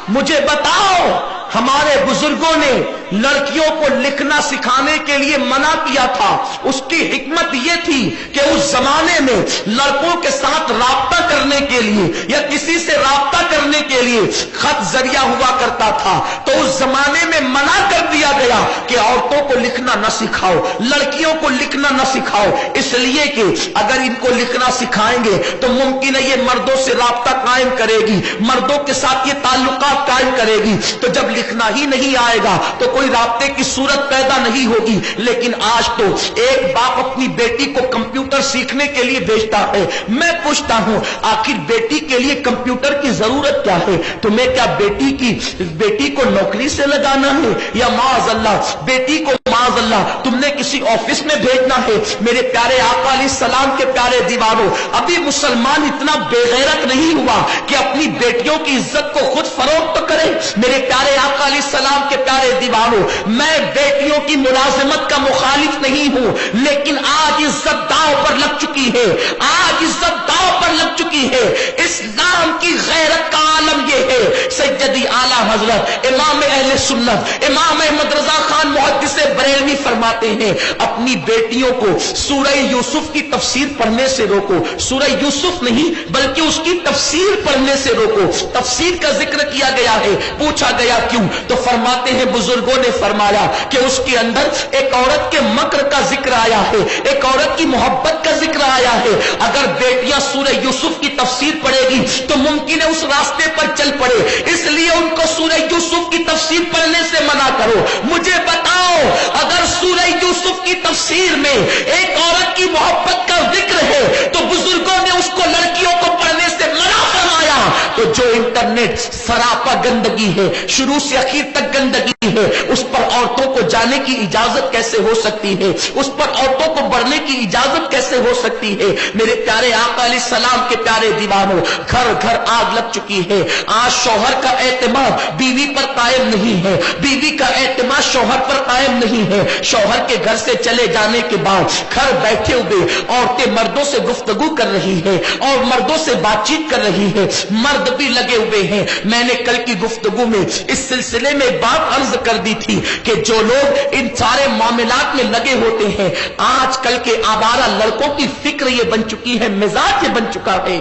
مجھے بتاؤ ہمارے بزرگوں نے لڑکیوں کو لکھنا سکھانے کے لیے منع کیا تھا، اس کی حکمت یہ تھی کہ اس زمانے میں لڑکوں کے ساتھ رابطہ کرنے کے لیے یا کسی سے رابطہ کرنے کے لیے خط ذریعہ ہوا کرتا تھا، تو اس زمانے میں منع کر دیا گیا کہ عورتوں کو لکھنا نہ سکھاؤ، لڑکیوں کو لکھنا نہ سکھاؤ، اس لیے کہ اگر ان کو لکھنا سکھائیں گے تو ممکن ہے یہ مردوں سے رابطہ قائم کرے گی، مردوں کے ساتھ یہ تعلقات قائم کرے گی، تو جب لکھنا ہی نہیں آئے گا تو کوئی رابطے کی صورت پیدا نہیں ہوگی۔ لیکن آج تو ایک باپ اپنی بیٹی کو کمپیوٹر سیکھنے کے لیے بھیجتا ہے۔ میں پوچھتا ہوں آخر بیٹی کے لیے کمپیوٹر کی ضرورت کیا ہے؟ تمہیں کیا بیٹی کو نوکری سے لگانا ہے، یا معاذ اللہ بیٹی کو معاذ اللہ تم نے کسی آفس میں بھیجنا ہے؟ میرے پیارے آقا علیہ السلام کے پیارے دیوانوں، ابھی مسلمان اتنا بے غیرت نہیں ہوا کہ اپنی بیٹیوں کی عزت کو خود فروخت تو کرے؟ میرے پیارے آقا علیہ السلام کے پیارے دیوانوں، میں بیٹیوں کی ملازمت کا مخالف نہیں ہوں، لیکن آج عزت داؤ پر لگ چکی ہے، آج عزت داؤ پر لگ چکی ہے۔ اسلام کی غیرت کا عالم یہ ہے، سیدی اعلی حضرت امام اہل سنت امام احمد رضا خان محدث بریلوی فرماتے ہیں اپنی بیٹیوں کو سورہ یوسف کی تفسیر پڑھنے سے روکو، سورہ یوسف نہیں بلکہ اس کی تفسیر پڑھنے سے روکو۔ تفسیر کا ذکر کیا گیا ہے، پوچھا گیا کیوں؟ تو فرماتے ہیں بزرگوں نے فرمایا کہ اس کے اندر ایک عورت کے مکر کا ذکر آیا ہے، ایک عورت کی محبت کا ذکر آیا ہے۔ اگر بیٹیاں سورہ یوسف کی تفسیر پڑھے گی تو ممکن ہے اس راستے پر چل پڑے، اس لیے ان کو سورہ یوسف کی تفسیر پڑھنے سے منع کرو۔ مجھے بتاؤ اگر سورہ یوسف کی تفسیر میں ایک عورت کی محبت کا ذکر ہے تو بزرگوں نے اس کو لڑکیوں کو پڑھنے سے منع فرمایا، تو جو انٹرنیٹ سراپا گندگی ہے، شروع سے آخر تک گندگی ہے، اس پر عورتوں کو جانے کی اجازت کیسے ہو سکتی ہے؟ اس پر عورتوں کو بڑھنے کی اجازت کیسے ہو سکتی ہے؟ میرے پیارے آقا علیہ السلام کے پیارے دیوانوں، گھر گھر آگ لگ چکی ہے۔ آج شوہر کا اعتماد بیوی پر قائم نہیں ہے، بیوی کا اعتماد شوہر پر قائم نہیں ہے۔ شوہر کے گھر سے چلے جانے کے بعد گھر بیٹھے ہوئے عورتیں مردوں سے گفتگو کر رہی ہے اور مردوں سے بات چیت کر رہی ہے، مرد بھی لگے ہوئے ہیں۔ میں نے کل کی گفتگو میں اس سلسلے میں ایک بات عرض کر دی تھی کہ جو لوگ ان سارے معاملات میں لگے ہوتے ہیں، آج کل کے آوارہ لڑکوں کی فکر یہ بن چکی ہے، مزاج یہ بن چکا ہے،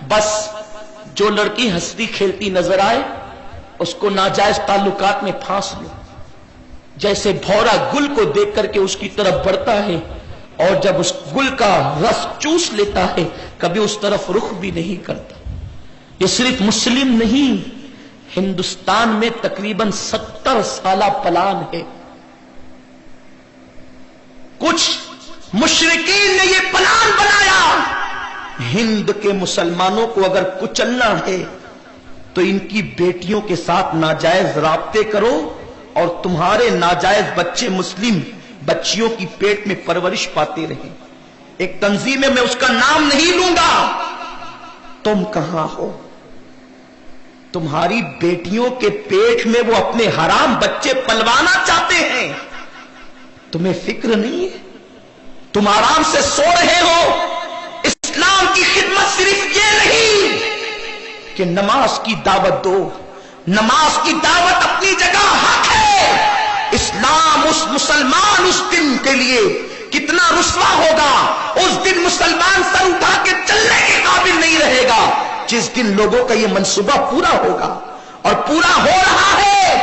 بس جو لڑکی ہنستی کھیلتی نظر آئے اس کو ناجائز تعلقات میں پھانس لو۔ جیسے بھورا گل کو دیکھ کر کے اس کی طرف بڑھتا ہے اور جب اس گل کا رس چوس لیتا ہے کبھی اس طرف رخ بھی نہیں کرتا۔ یہ صرف مسلم نہیں، ہندوستان میں تقریباً 70 سالہ پلان ہے۔ کچھ مشرکین نے یہ پلان بنایا، ہند کے مسلمانوں کو اگر کچلنا ہے تو ان کی بیٹیوں کے ساتھ ناجائز رابطے کرو اور تمہارے ناجائز بچے مسلم بچیوں کی پیٹ میں پرورش پاتے رہیں۔ ایک تنظیم ہے، میں اس کا نام نہیں لوں گا۔ تم کہاں ہو؟ تمہاری بیٹیوں کے پیٹ میں وہ اپنے حرام بچے پلوانا چاہتے ہیں، تمہیں فکر نہیں ہے؟ تم آرام سے سو رہے ہو۔ اسلام کی خدمت صرف یہ نہیں کہ نماز کی دعوت دو، نماز کی دعوت اپنی جگہ حق ہے۔ اسلام اس مسلمان اس دن کے لیے کتنا رسوا ہوگا، اس دن مسلمان سر اٹھا کے چلنے کے قابل نہیں رہے گا جس دن لوگوں کا یہ منصوبہ پورا ہوگا، اور پورا ہو رہا ہے۔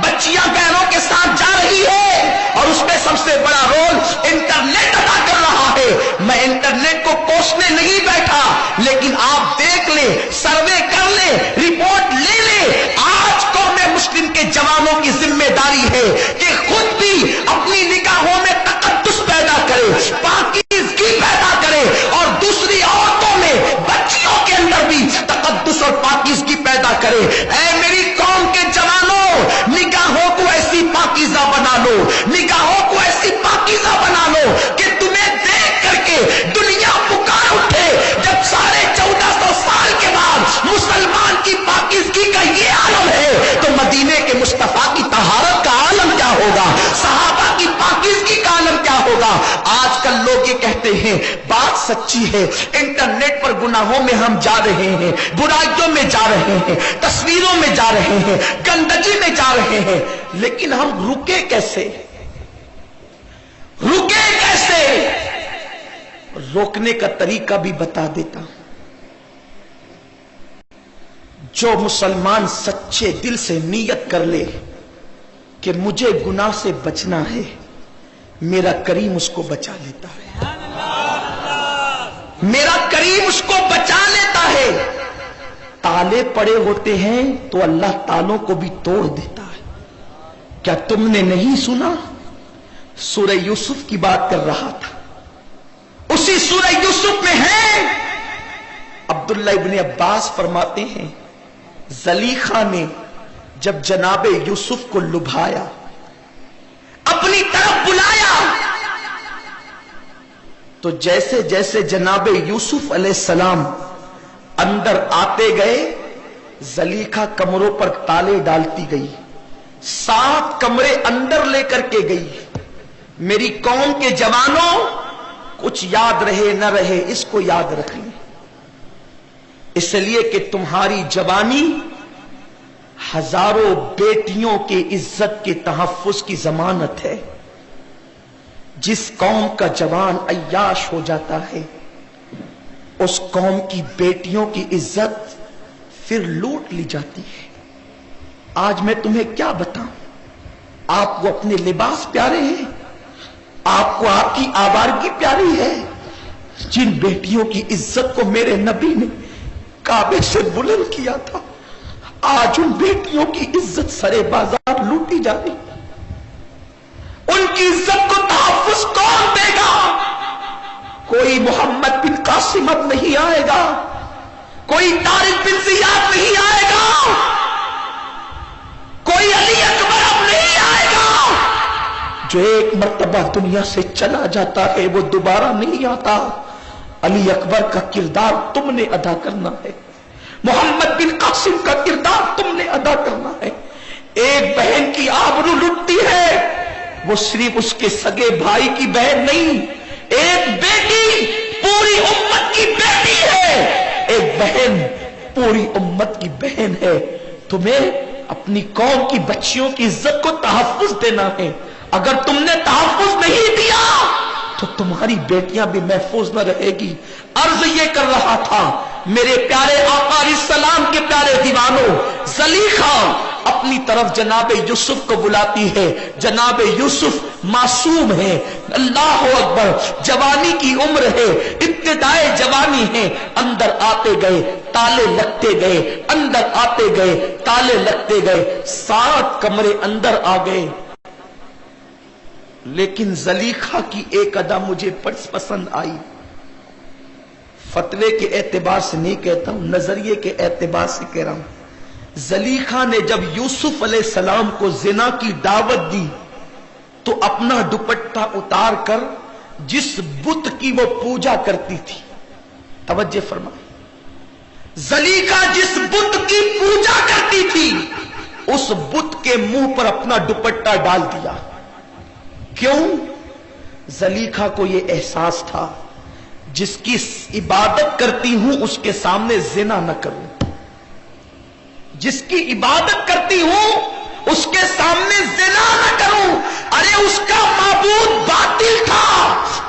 بچیاں گہروں کے ساتھ جا رہی ہے اور اس میں سب سے بڑا رول انٹرنیٹ ادا کر رہا ہے۔ میں انٹرنیٹ کو کوسنے نہیں بیٹھا، لیکن آپ دیکھ لیں، سروے کر لیں، رپورٹ لے لیں۔ آج قوم مسلم کے جوانوں کی ذمہ داری ہے کہ خود بھی اپنی نکاحوں میں تقدس پیدا کرے، پاکیزگی پیدا کرے، اور دوسری عورتوں میں بچیوں کے اندر بھی تقدس اور پاکیزگی پیدا کرے۔ اے میری قوم کے جوانوں، نکاحوں کو ایسی پاکیزہ بنا لو، نکاحوں کو ایسی پاکیزہ بنا لو کہ تمہیں دیکھ کر کے دنیا پکار اٹھے۔ جب 1450 سال کے بعد مسلمان کی پاکیزگی کا یہ عالم ہے تو مدینے کے مصطفیٰ کی طہارت کا عالم کیا ہوگا، صحابہ کی پاکیزگی کا عالم کیا ہوگا۔ آج کل لوگ یہ کہتے ہیں، بات سچی ہے، انٹرنیٹ پر گناہوں میں ہم جا رہے ہیں، برائیوں میں جا رہے ہیں، تصویروں میں جا رہے ہیں، گندگی میں جا رہے ہیں، لیکن ہم رکے کیسے؟ رکے کیسے؟ روکنے کا طریقہ بھی بتا دیتا ہوں۔ جو مسلمان سچے دل سے نیت کر لے کہ مجھے گناہ سے بچنا ہے، میرا کریم اس کو بچا لیتا ہے، میرا کریم اس کو بچا لیتا ہے۔ تالے پڑے ہوتے ہیں تو اللہ تالوں کو بھی توڑ دیتا ہے۔ کیا تم نے نہیں سنا؟ سورہ یوسف کی بات کر رہا تھا، اسی سورہ یوسف میں ہے، عبداللہ ابن عباس فرماتے ہیں زلیخا نے جب جناب یوسف کو لبھایا، اپنی طرف بلایا، تو جیسے جیسے جناب یوسف علیہ السلام اندر آتے گئے، زلیخا کمروں پر تالے ڈالتی گئی، 7 کمرے اندر لے کر کے گئی۔ میری قوم کے جوانوں، کچھ یاد رہے نہ رہے اس کو یاد رکھ لیں، اس لیے کہ تمہاری جوانی ہزاروں بیٹیوں کے عزت کے تحفظ کی ضمانت ہے۔ جس قوم کا جوان عیاش ہو جاتا ہے، اس قوم کی بیٹیوں کی عزت پھر لوٹ لی جاتی ہے۔ آج میں تمہیں کیا بتاؤں؟ آپ کو اپنے لباس پیارے ہیں، آپ کو آپ کی آوارگی پیاری ہے۔ جن بیٹیوں کی عزت کو میرے نبی نے کعبے سے بلند کیا تھا، آج ان بیٹیوں کی عزت سرے بازار لوٹی جا رہی۔ ان کی عزت کو تحفظ کون دے گا؟ کوئی محمد بن قاسم اب نہیں آئے گا، کوئی طارق بن زیاد نہیں آئے گا، کوئی علی اکبر اب نہیں آئے گا۔ جو ایک مرتبہ دنیا سے چلا جاتا ہے وہ دوبارہ نہیں آتا۔ علی اکبر کا کردار تم نے ادا کرنا ہے، محمد بن قاسم کا کردار تم نے ادا کرنا ہے۔ ایک بہن کی آبرو لٹتی ہے، وہ صرف اس کے سگے بھائی کی بہن نہیں، ایک بیٹی پوری امت کی بیٹی ہے، ایک بہن پوری امت کی بہن ہے۔ تمہیں اپنی قوم کی بچیوں کی عزت کو تحفظ دینا ہے۔ اگر تم نے تحفظ نہیں دیا تو تمہاری بیٹیاں بھی محفوظ نہ رہے گی۔ عرض یہ کر رہا تھا، میرے پیارے آقا علیہ السلام کے پیارے دیوانوں، زلیخا اپنی طرف جناب یوسف کو بلاتی ہے۔ جناب یوسف معصوم ہے، اللہ اکبر، جوانی کی عمر ہے، ابتدائے جوانی ہے۔ اندر آتے گئے تالے لگتے گئے، اندر آتے گئے تالے لگتے گئے، 7 کمرے اندر آ گئے۔ لیکن زلیخا کی ایک ادا مجھے پسند آئی۔ فتوے کے اعتبار سے نہیں کہتا ہوں، نظریے کے اعتبار سے کہہ رہا ہوں۔ زلیخا نے جب یوسف علیہ السلام کو زنا کی دعوت دی تو اپنا دوپٹہ اتار کر جس بت کی وہ پوجا کرتی تھی، توجہ فرمائیں، زلیخا جس بت کی پوجا کرتی تھی اس بت کے منہ پر اپنا دوپٹہ ڈال دیا۔ کیوں؟ زلیخا کو یہ احساس تھا جس کی عبادت کرتی ہوں اس کے سامنے زنا نہ کروں، جس کی عبادت کرتی ہوں اس کے سامنے زنا نہ کروں۔ ارے اس کا معبود باطل تھا،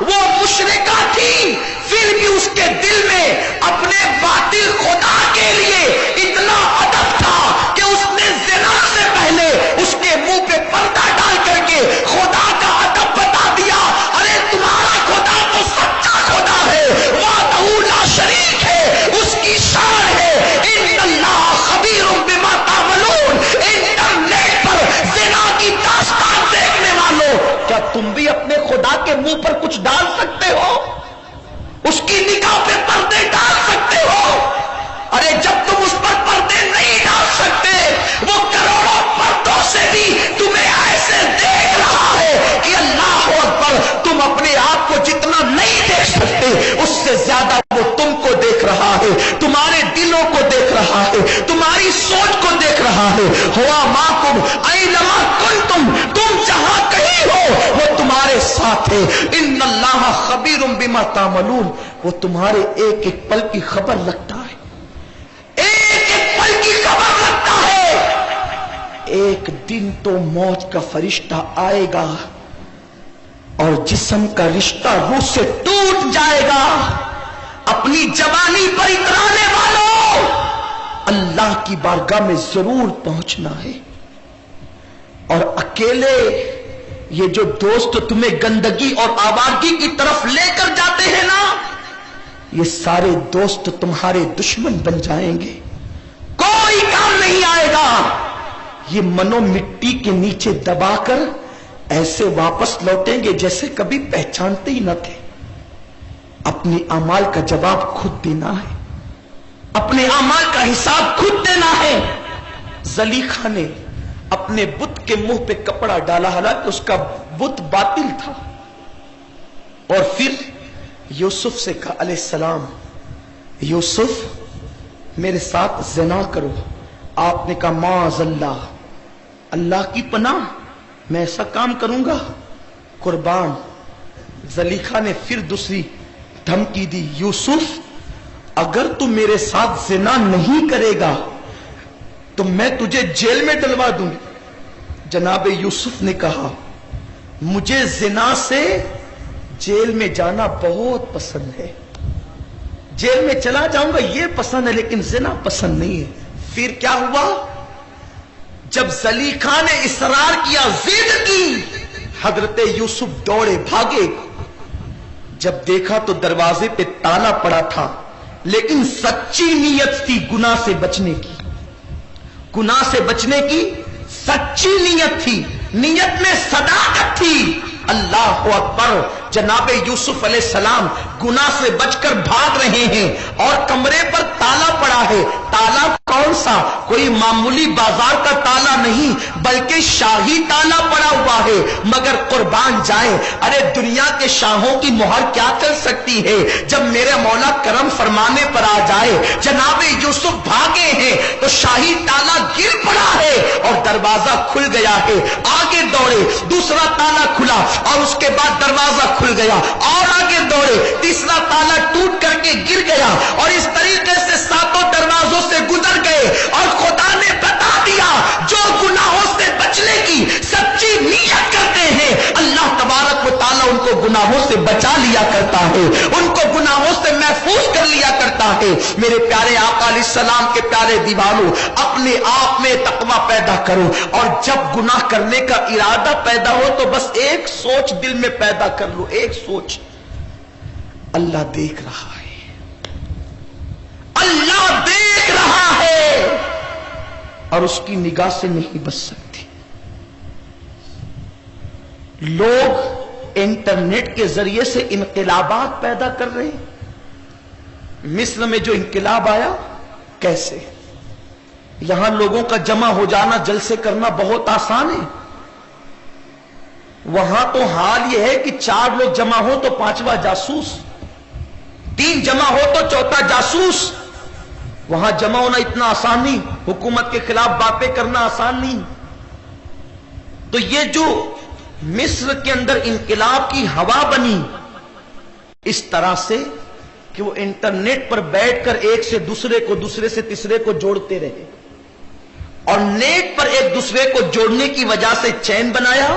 وہ مشرکہ تھی، پھر بھی اس کے دل میں اپنے باطل خدا کے لیے اتنا ادب تھا کہ اس نے زنا سے پہلے اس کے منہ پہ پردہ ڈال کر کے خدا کا ادب بتا دیا۔ ارے تمہارا خدا تو سچا خدا ہے، وحدہ لا شریک ہے، اس کی شان ہے، ان اللہ خبیر بما تعملون۔ انٹرنیٹ پر زنا کی داستان دیکھنے والوں، کیا تم بھی اپنے خدا کے منہ پر کچھ ڈال سکتے ہو؟ اس کی نگاہ پہ پردے ڈال سکتے ہو؟ ارے جب تم اس پر پردے نہیں ڈال سکتے، وہ کروڑوں پردوں سے بھی تمہیں ایسے دیکھ رہا ہے کہ اللہ اکبر، تم اپنے آپ کو جتنا نہیں دیکھ سکتے اس سے زیادہ وہ تم کو دیکھ رہا ہے، تمہارے دلوں کو دیکھ رہا ہے، تمہاری سوچ کو دیکھ رہا ہے۔ ہوا ماکم اینما کنتم، تم جہاں کہیں ہو وہ تمہارے ساتھ ہے۔ ان اللہ خبیر بما تعملون، وہ تمہارے ایک ایک پل کی خبر رکھتا ہے، ایک ایک ایک دن تو موت کا فرشتہ آئے گا اور جسم کا رشتہ روح سے ٹوٹ جائے گا. اپنی جوانی پر اترانے والوں، اللہ کی بارگاہ میں ضرور پہنچنا ہے. اور اکیلے یہ جو دوست تمہیں گندگی اور آوارگی کی طرف لے کر جاتے ہیں نا، یہ سارے دوست تمہارے دشمن بن جائیں گے، کوئی کام نہیں آئے گا. یہ منو مٹی کے نیچے دبا کر ایسے واپس لوٹیں گے جیسے کبھی پہچانتے ہی نہ تھے. اپنے اعمال کا جواب خود دینا ہے، اپنے اعمال کا حساب خود دینا ہے. زلیخا نے اپنے بت کے منہ پہ کپڑا ڈالا، حالانکہ اس کا بت باطل تھا، اور پھر یوسف سے کہا علیہ السلام، یوسف میرے ساتھ زنا کرو. آپ نے کہا معاذ اللہ، اللہ کی پناہ، میں ایسا کام کروں گا؟ قربان. زلیخا نے پھر دوسری دھمکی دی، یوسف اگر تو میرے ساتھ زنا نہیں کرے گا تو میں تجھے جیل میں ڈلوا دوں. جناب یوسف نے کہا مجھے زنا سے جیل میں جانا بہت پسند ہے، جیل میں چلا جاؤں گا یہ پسند ہے، لیکن زنا پسند نہیں ہے. پھر کیا ہوا؟ جب زلیخا نے اصرار کیا، ضد کی، حضرت یوسف دوڑے بھاگے. جب دیکھا تو دروازے پہ تالا پڑا تھا، لیکن سچی نیت تھی گناہ سے بچنے کی، گناہ سے بچنے کی سچی نیت تھی، نیت میں صداقت تھی. اللہ اکبر. جناب یوسف علیہ السلام گناہ سے بچ کر بھاگ رہے ہیں اور کمرے پر تالا پڑا ہے. تالا کون سا؟ کوئی معمولی بازار کا تالا نہیں، بلکہ شاہی تالا پڑا ہوا ہے. مگر قربان جائیں، ارے دنیا کے شاہوں کی مہر کیا چل سکتی ہے جب میرے مولا کرم فرمانے پر آ جائے. جناب یوسف بھاگے ہیں تو شاہی تالا گر پڑا ہے اور دروازہ کھل گیا ہے. آگے دوڑے، دوسرا تالا کھلا اور اس کے بعد دروازہ کھل گیا، اور آگے دوڑے، تیسرا تالا ٹوٹ کر کے گر گیا، اور اس طریقے سے ساتوں دروازوں سے گزر گئے. اور خدا نے بتا دیا جو گناہوں سے بچنے کی سچی نیت کرتے ہیں، اللہ تبارک و تعالیٰ ان کو گناہوں سے بچا لیا کرتا ہے، ان کو گناہوں سے محفوظ کر لیا کرتا ہے. میرے پیارے آقا علیہ السلام کے پیارے دیوانوں، اپنے آپ میں تقویٰ پیدا کرو، اور جب گناہ کرنے کا ارادہ پیدا ہو تو بس ایک سوچ دل میں پیدا کر لو، ایک سوچ، اللہ دیکھ رہا ہے، اللہ دیکھ رہا ہے، اور اس کی نگاہ سے نہیں بچ سکتی. لوگ انٹرنیٹ کے ذریعے سے انقلابات پیدا کر رہے ہیں. مصر میں جو انقلاب آیا، کیسے؟ یہاں لوگوں کا جمع ہو جانا، جلسے کرنا بہت آسان ہے. وہاں تو حال یہ ہے کہ 4 لوگ جمع ہو تو 5واں جاسوس، 3 جمع ہو تو 4تھا جاسوس. وہاں جمع ہونا اتنا آسان نہیں، حکومت کے خلاف باتیں کرنا آسان نہیں. تو یہ جو مصر کے اندر انقلاب کی ہوا بنی، اس طرح سے کہ وہ انٹرنیٹ پر بیٹھ کر ایک سے دوسرے کو، دوسرے سے تیسرے کو جوڑتے رہے، اور نیٹ پر ایک دوسرے کو جوڑنے کی وجہ سے چین بنایا،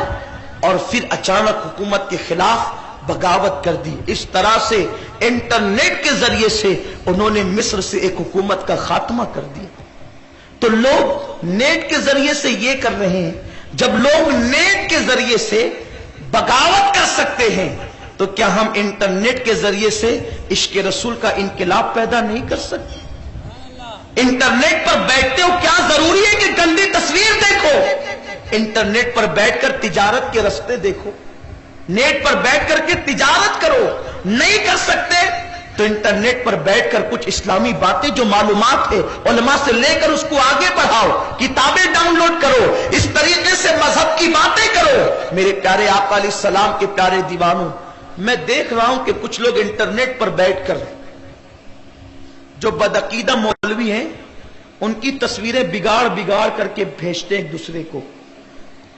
اور پھر اچانک حکومت کے خلاف بغاوت کر دی. اس طرح سے انٹرنیٹ کے ذریعے سے انہوں نے مصر سے ایک حکومت کا خاتمہ کر دیا. تو لوگ نیٹ کے ذریعے سے یہ کر رہے ہیں. جب لوگ نیٹ کے ذریعے سے بغاوت کر سکتے ہیں تو کیا ہم انٹرنیٹ کے ذریعے سے عشق رسول کا انقلاب پیدا نہیں کر سکتے؟ انٹرنیٹ پر بیٹھتے ہو، کیا ضروری ہے کہ گندی تصویر دیکھو؟ انٹرنیٹ پر بیٹھ کر تجارت کے رستے دیکھو، نیٹ پر بیٹھ کر کے تجارت کرو. نہیں کر سکتے تو انٹرنیٹ پر بیٹھ کر کچھ اسلامی باتیں جو معلومات ہے علماء سے لے کر اس کو آگے بڑھاؤ، کتابیں ڈاؤن لوڈ کرو، اس طریقے سے مذہب کی باتیں کرو. میرے پیارے آقا علیہ السلام کے پیارے دیوانوں، میں دیکھ رہا ہوں کہ کچھ لوگ انٹرنیٹ پر بیٹھ کر جو بدعقیدہ مولوی ہیں ان کی تصویریں بگاڑ کر کے بھیجتے ہیں ایک دوسرے کو،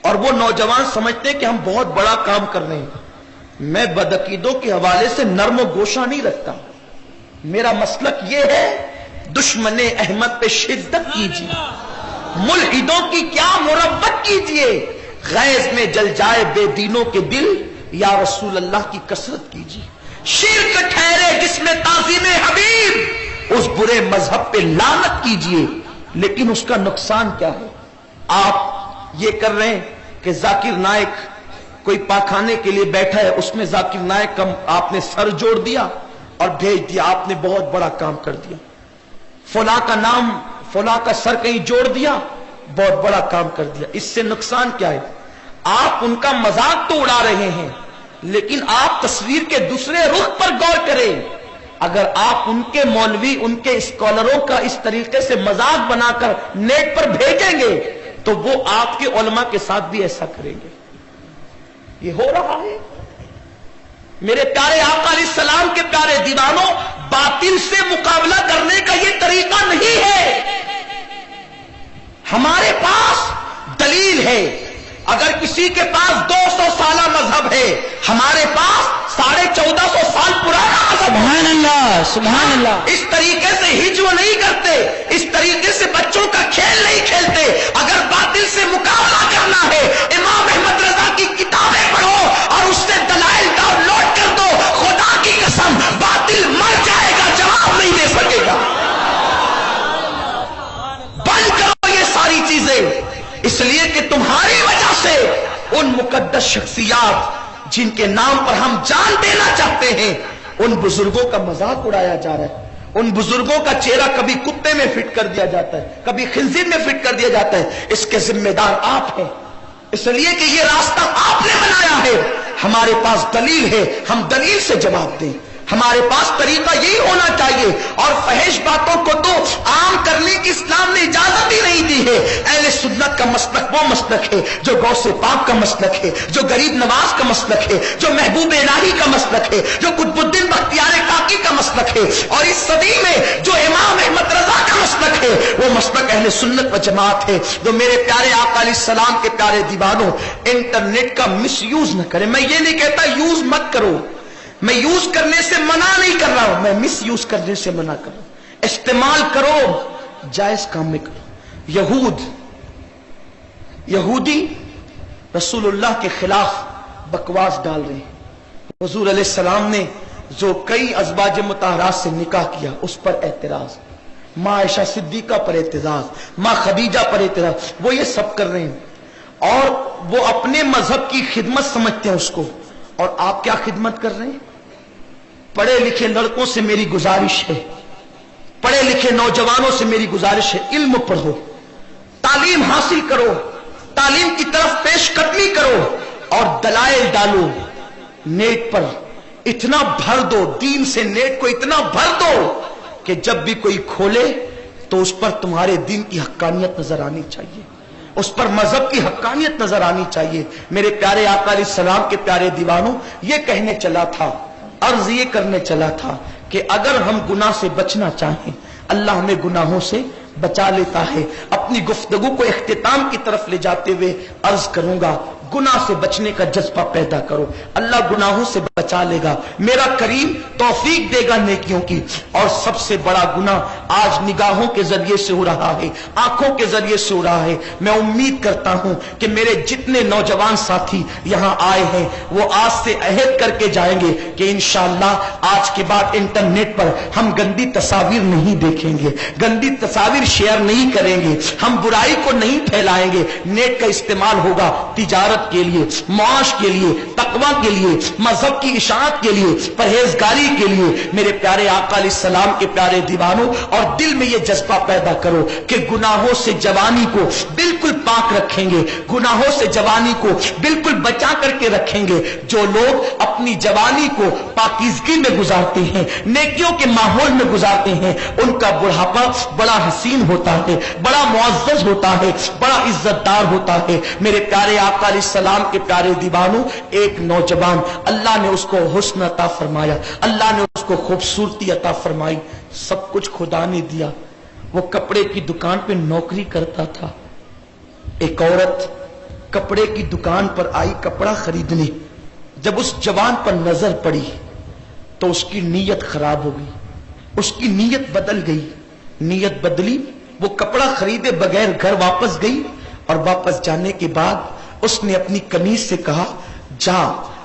اور وہ نوجوان سمجھتے ہیں کہ ہم بہت بڑا کام کر رہے ہیں. میں بدعقیدوں کے حوالے سے نرم و گوشہ نہیں رکھتا. میرا مسلک یہ ہے، دشمن احمد پہ شدت کیجیے، ملحدوں کی کیا مربت کیجئے، غیظ میں جل جائے بے دینوں کے دل، یا رسول اللہ کی کثرت کیجئے۔ شرک ٹھہرے جس میں تعظیم حبیب، اس برے مذہب پہ لعنت کیجئے۔ لیکن اس کا نقصان کیا ہے؟ آپ یہ کر رہے ہیں کہ ذاکر نائک کوئی پاخانے کے لیے بیٹھا ہے، اس میں ذاکر نائک کا آپ نے سر جوڑ دیا اور بھیج دیا، آپ نے بہت بڑا کام کر دیا۔ فلاں کا نام، فلاں کا سر کہیں جوڑ دیا، بہت بڑا کام کر دیا۔ اس سے نقصان کیا ہے؟ آپ ان کا مذاق تو اڑا رہے ہیں، لیکن آپ تصویر کے دوسرے رخ پر غور کریں۔ اگر آپ ان کے مولوی، ان کے اسکالروں کا اس طریقے سے مذاق بنا کر نیٹ پر بھیجیں گے تو وہ آپ کے علماء کے ساتھ بھی ایسا کریں گے۔ یہ ہو رہا ہے۔ میرے پیارے آقا علیہ السلام کے پیارے دیوانوں، باطل سے مقابلہ کرنے کا یہ طریقہ نہیں ہے۔ ہمارے پاس دلیل ہے۔ اگر کسی کے پاس 200 سالہ مذہب ہے، ہمارے پاس 1450 سال پرانا مذہب ہے۔ سبحان اللہ، سبحان اللہ۔ اس طریقے سے ہجو نہیں کرتے، اس طریقے سے بچوں کا کھیل نہیں کھیلتے۔ اگر باطل سے مقابلہ کرنا ہے، امام احمد رضا کی کتابیں پڑھو اور اس سے دلائل ڈاؤن لوڈ کر دو، خدا کی قسم باطل مر جائے گا، جواب نہیں دے سکے گا۔ بند کرو یہ ساری چیزیں، اس لیے کہ تمہاری وجہ سے ان مقدس شخصیات جن کے نام پر ہم جان دینا چاہتے ہیں، ان بزرگوں کا مذاق اڑایا جا رہا ہے۔ ان بزرگوں کا چہرہ کبھی کتے میں فٹ کر دیا جاتا ہے، کبھی خنزیر میں فٹ کر دیا جاتا ہے۔ اس کے ذمہ دار آپ ہیں، اس لیے کہ یہ راستہ آپ نے بنایا ہے۔ ہمارے پاس دلیل ہے، ہم دلیل سے جواب دیں۔ ہمارے پاس طریقہ یہی ہونا چاہیے، اور فحش باتوں کو تو عام کرنے کی اسلام نے اجازت ہی نہیں دی ہے۔ اہل سنت کا مسلک وہ مسلک ہے جو غوث پاک کا مسلک ہے، جو غریب نواز کا مسلک ہے، جو محبوب الہی کا مسلک ہے، جو قطب الدین بختیار کاکی کا مسلک ہے، اور اس صدی میں جو امام احمد رضا کا مسلک ہے وہ مسلک اہل سنت و جماعت ہے۔ تو میرے پیارے آقا علیہ السلام کے پیارے دیوانوں، انٹرنیٹ کا مس یوز نہ کریں۔ میں یہ نہیں کہتا یوز مت کرو، میں یوز کرنے سے منع نہیں کر رہا ہوں، میں مس یوز کرنے سے منع کر رہا ہوں۔ استعمال کرو، جائز کام میں کرو۔ یہودی رسول اللہ کے خلاف بکواس ڈال رہے ہیں۔ حضور علیہ السلام نے جو کئی ازواج مطہرات سے نکاح کیا، اس پر اعتراض، ماں عائشہ صدیقہ پر اعتراض، ماں خدیجہ پر اعتراض، وہ یہ سب کر رہے ہیں، اور وہ اپنے مذہب کی خدمت سمجھتے ہیں اس کو۔ اور آپ کیا خدمت کر رہے ہیں؟ پڑھے لکھے لڑکوں سے میری گزارش ہے، پڑھے لکھے نوجوانوں سے میری گزارش ہے، علم پڑھو، تعلیم حاصل کرو، تعلیم کی طرف پیش قدمی کرو، اور دلائل ڈالو نیٹ پر، اتنا بھر دو دین سے، نیٹ کو اتنا بھر دو کہ جب بھی کوئی کھولے تو اس پر تمہارے دین کی حقانیت نظر آنی چاہیے، اس پر مذہب کی حقانیت نظر آنی چاہیے۔ میرے پیارے آقا علیہ السلام کے پیارے دیوانوں، یہ کہنے چلا تھا، عرض یہ کرنے چلا تھا کہ اگر ہم گناہ سے بچنا چاہیں، اللہ ہمیں گناہوں سے بچا لیتا ہے۔ اپنی گفتگو کو اختتام کی طرف لے جاتے ہوئے عرض کروں گا، گناہ سے بچنے کا جذبہ پیدا کرو، اللہ گناہوں سے بچا لے گا، میرا کریم توفیق دے گا نیکیوں کی۔ اور سب سے بڑا گناہ آج نگاہوں کے ذریعے سے ہو رہا ہے، آنکھوں کے ذریعے سے ہو رہا ہے۔ میں امید کرتا ہوں کہ میرے جتنے نوجوان ساتھی یہاں آئے ہیں وہ آج سے عہد کر کے جائیں گے کہ انشاءاللہ آج کے بعد انٹرنیٹ پر ہم گندی تصاویر نہیں دیکھیں گے، گندی تصاویر شیئر نہیں کریں گے، ہم برائی کو نہیں پھیلائیں گے۔ نیٹ کا استعمال ہوگا تجارت کے لیے، معاش کے لیے، تقوی کے لیے، مذہب کی اشاعت کے لیے، پرہیزگاری کے لیے۔ میرے پیارے آقا علیہ السلام کے پیارے دیوانوں، اور دل میں یہ جذبہ پیدا کرو کہ گناہوں سے جوانی کو بالکل پاک رکھیں گے، گناہوں سے جوانی کو بالکل بچا کر کے رکھیں گے۔ جو لوگ اپنی جوانی کو پاکیزگی میں گزارتے ہیں، نیکیوں کے ماحول میں گزارتے ہیں، ان کا بڑھاپا بڑا حسین ہوتا ہے، بڑا معزز ہوتا ہے، بڑا عزت دار ہوتا ہے۔ میرے پیارے آقا علیہ السلام کے پیارے دیوانوں، ایک نوجوان، اللہ نے اس کو حسن عطا فرمایا، اللہ نے اس کو خوبصورتی عطا فرمائی، سب کچھ خدا نے دیا۔ وہ کپڑے کی دکان پہ نوکری کرتا تھا۔ ایک عورت کپڑے کی دکان پر آئی کپڑا خریدنے، جب اس جوان پر نظر پڑی تو اس کی نیت خراب ہو گئی، اس کی نیت بدل گئی۔ نیت بدلی، وہ کپڑا خریدے بغیر گھر واپس گئی اور واپس جانے کے بعد اس نے اپنی کنیز سے کہا جا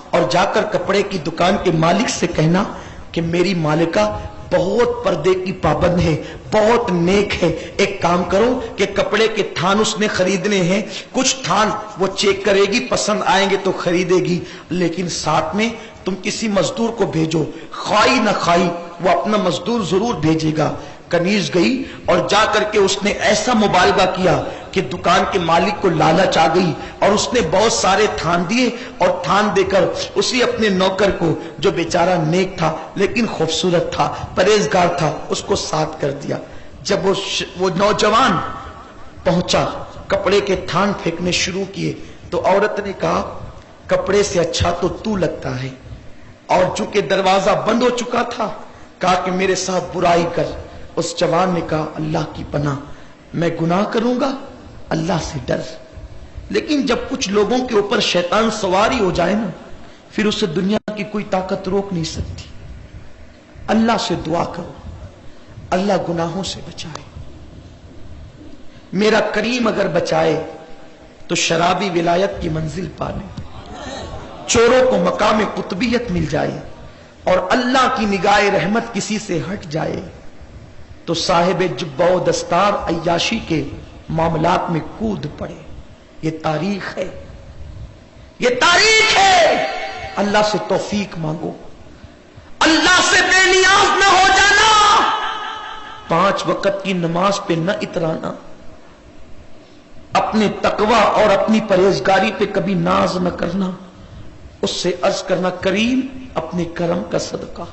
اور جا کر کپڑے کی دکان کے مالک سے کہنا کہ میری مالکہ بہت پردے کی پابند ہے, بہت نیک ہے, ایک کام کرو کہ کپڑے کے تھان اس نے خریدنے ہیں, کچھ تھان وہ چیک کرے گی, پسند آئیں گے تو خریدے گی, لیکن ساتھ میں تم کسی مزدور کو بھیجو, خوائی نہ خوائی وہ اپنا مزدور ضرور بھیجے گا. کنیز گئی اور جا کر کے اس نے ایسا مبالغہ کیا کہ دکان کے مالک کو لالچ آ گئی اور اس نے بہت سارے تھان دیے اور تھان دے کر اسی اپنے نوکر کو جو بیچارہ نیک تھا لیکن خوبصورت تھا, پرہیزگار تھا, اس کو ساتھ کر دیا. جب وہ نوجوان پہنچا کپڑے کے تھان پھینکنے شروع کیے تو عورت نے کہا کپڑے سے اچھا تو لگتا ہے, اور چونکہ دروازہ بند ہو چکا تھا کہا کہ میرے ساتھ برائی کر. اس جوان نے کہا اللہ کی پناہ, میں گناہ کروں گا, اللہ سے ڈر. لیکن جب کچھ لوگوں کے اوپر شیطان سواری ہو جائے نا پھر اسے دنیا کی کوئی طاقت روک نہیں سکتی. اللہ سے دعا کرو اللہ گناہوں سے بچائے. میرا کریم اگر بچائے تو شرابی ولایت کی منزل پالے, چوروں کو مقام قطبیت مل جائے, اور اللہ کی نگاہ رحمت کسی سے ہٹ جائے تو صاحب جبہ و دستار عیاشی کے معاملات میں کود پڑے. یہ تاریخ ہے, یہ تاریخ ہے. اللہ سے توفیق مانگو, اللہ سے بے نیاز نہ ہو جانا, 5 وقت کی نماز پہ نہ اترانا, اپنے تقوی اور اپنی پرہیزگاری پہ کبھی ناز نہ کرنا, اس سے عرض کرنا کریم اپنے کرم کا صدقہ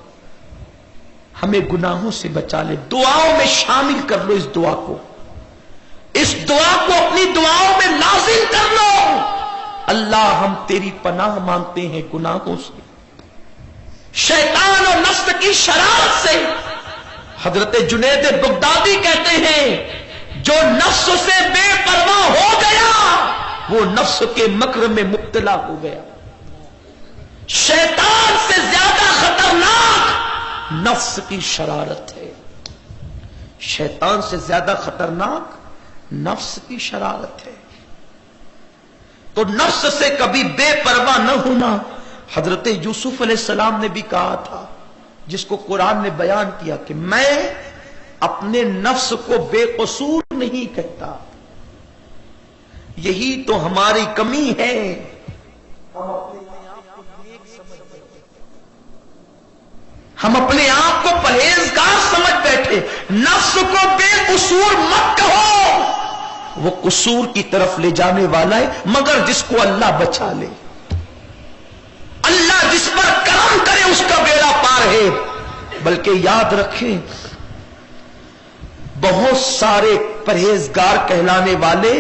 ہمیں گناہوں سے بچا لے. دعاؤں میں شامل کر لو اس دعا کو, اس دعا کو اپنی دعاؤں میں لازم کر لو. اللہ ہم تیری پناہ مانگتے ہیں گناہوں سے, شیطان اور نفس کی شرارت سے. حضرت جنید بغدادی کہتے ہیں جو نفس سے بے پرواہ ہو گیا وہ نفس کے مکر میں مبتلا ہو گیا. شیطان سے زیادہ خطرناک نفس کی شرارت ہے, شیطان سے زیادہ خطرناک نفس کی شرارت ہے. تو نفس سے کبھی بے پرواہ نہ ہونا. حضرت یوسف علیہ السلام نے بھی کہا تھا, جس کو قرآن نے بیان کیا کہ میں اپنے نفس کو بے قصور نہیں کہتا. یہی تو ہماری کمی ہے, ہم اپنے آپ کو پرہیزگار سمجھ بیٹھے. نفس کو بے قصور مت کہو, وہ قصور کی طرف لے جانے والا ہے, مگر جس کو اللہ بچا لے, اللہ جس پر کرم کرے اس کا بیڑا پار ہے. بلکہ یاد رکھیں بہت سارے پرہیزگار کہلانے والے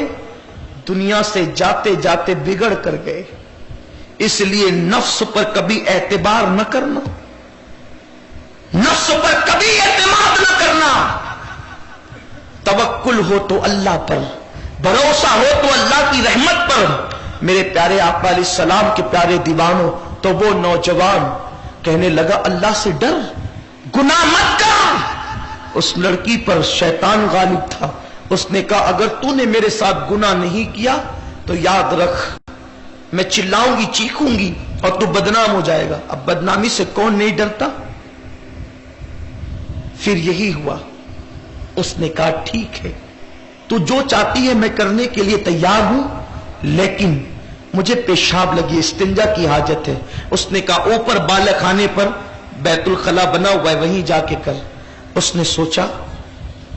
دنیا سے جاتے جاتے بگڑ کر گئے. اس لیے نفس پر کبھی اعتبار نہ کرنا, نفس پر کبھی اعتماد نہ کرنا. توکل ہو تو اللہ پر, بھروسہ ہو تو اللہ کی رحمت پر. میرے پیارے آقا علیہ السلام کے پیارے دیوانوں, تو وہ نوجوان کہنے لگا اللہ سے ڈر, گناہ مت کر. اس لڑکی پر شیطان غالب تھا, اس نے کہا اگر تو نے میرے ساتھ گناہ نہیں کیا تو یاد رکھ میں چلاؤں گی چیخوں گی اور تو بدنام ہو جائے گا. اب بدنامی سے کون نہیں ڈرتا. پھر یہی ہوا, اس نے کہا ٹھیک ہے تو جو چاہتی ہے میں کرنے کے لیے تیار ہوں, لیکن مجھے پیشاب لگی, استنجا کی حاجت ہے. اس نے کہا اوپر بالے خانے پر بیت الخلا بنا ہوا ہے وہیں جا کے کر. اس نے سوچا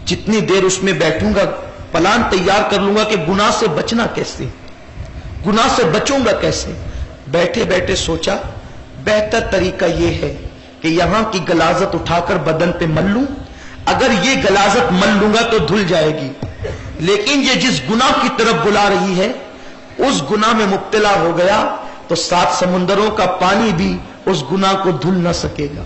جتنی دیر اس میں بیٹھوں گا پلان تیار کر لوں گا کہ گناہ سے بچنا کیسے, گناہ سے بچوں گا کیسے. بیٹھے بیٹھے سوچا بہتر طریقہ یہ ہے کہ یہاں کی غلاظت اٹھا کر بدن پہ مل لوں, اگر یہ غلاظت مل لوں گا تو دھل جائے گی, لیکن یہ جس گناہ کی طرف بلا رہی ہے اس گناہ میں مبتلا ہو گیا تو 7 سمندروں کا پانی بھی اس گناہ کو دھل نہ سکے گا.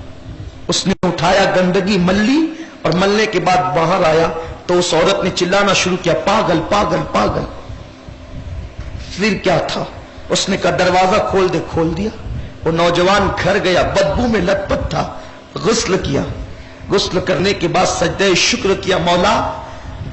اس نے اٹھایا گندگی مل لی اور ملنے کے بعد باہر آیا تو اس عورت نے چلانا شروع کیا پاگل پاگل پاگل. پھر کیا تھا, اس نے کہا دروازہ کھول دے, کھول دیا. وہ نوجوان گھر گیا, بدبو میں لت پت تھا, غسل کیا, غسل کرنے کے بعد سجدہ شکر کیا, مولا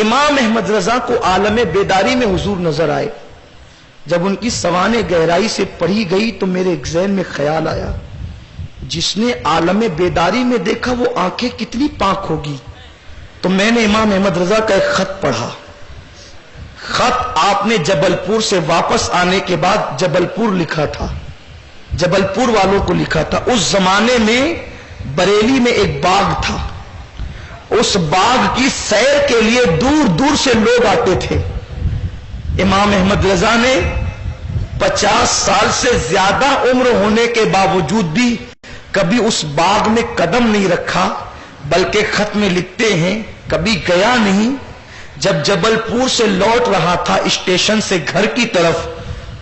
امام احمد رضا کو عالم بیداری میں حضور نظر آئے. جب ان کی سوانح گہرائی سے پڑھی گئی تو میرے ایک ذہن میں خیال آیا، جس نے عالم بیداری میں دیکھا وہ آنکھیں کتنی پاک ہوگی. تو میں نے امام احمد رضا کا ایک خط پڑھا. خط آپ نے جبل پور سے واپس آنے کے بعد جبل پور لکھا تھا، جبل پور والوں کو لکھا تھا. اس زمانے میں بریلی میں ایک باغ تھا، اس باغ کی سیر کے لیے دور دور سے لوگ آتے تھے. امام احمد رضا نے 50 سال سے زیادہ عمر ہونے کے باوجود بھی کبھی اس باغ میں قدم نہیں رکھا، بلکہ خط میں لکھتے ہیں کبھی گیا نہیں. جب جبل پور سے لوٹ رہا تھا اسٹیشن سے گھر کی طرف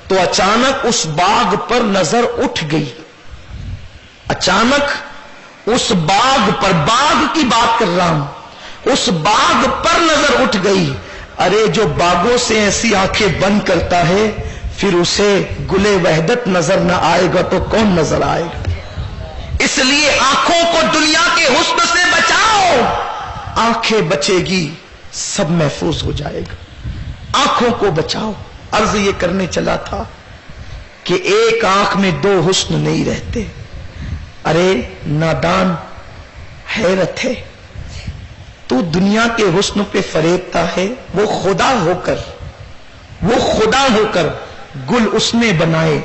تو اچانک اس باغ پر نظر اٹھ گئی. اچانک اس باغ پر، باغ کی بات کر رہا ہوں، اس باغ پر نظر اٹھ گئی. ارے جو باغوں سے ایسی آنکھیں بند کرتا ہے پھر اسے گلے وحدت نظر نہ آئے گا تو کون نظر آئے گا؟ اس لیے آنکھوں کو دنیا کے حسن سے بچاؤ. آنکھیں بچے گی سب محفوظ ہو جائے گا. آنکھوں کو بچاؤ. عرض یہ کرنے چلا تھا کہ ایک آنکھ میں دو حسن نہیں رہتے. ارے نادان، حیرت ہے، تو دنیا کے حسن پہ فریبتا ہے. وہ خدا ہو کر گل اس نے بنائے،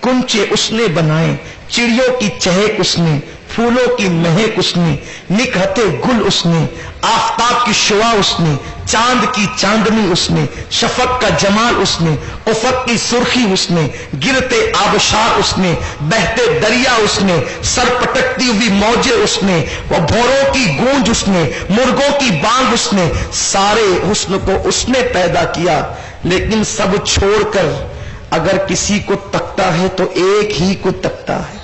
گنچے اس نے بنائے، چڑیوں کی چہک اس نے، پھولوں کی مہک اس نے، نکہتے گل اس نے، آفتاب کی شعاع اس نے، چاند کی چاندنی اس نے، شفق کا جمال اس نے، افق کی سرخی اس نے، گرتے آبشار اس نے، بہتے دریا اس نے، سر پٹکتی ہوئی موجیں اس نے، وہ بھوروں کی گونج اس نے، مرغوں کی بانگ اس نے. سارے حسن کو اس نے پیدا کیا. لیکن سب چھوڑ کر اگر کسی کو تکتا ہے تو ایک ہی کو تکتا ہے.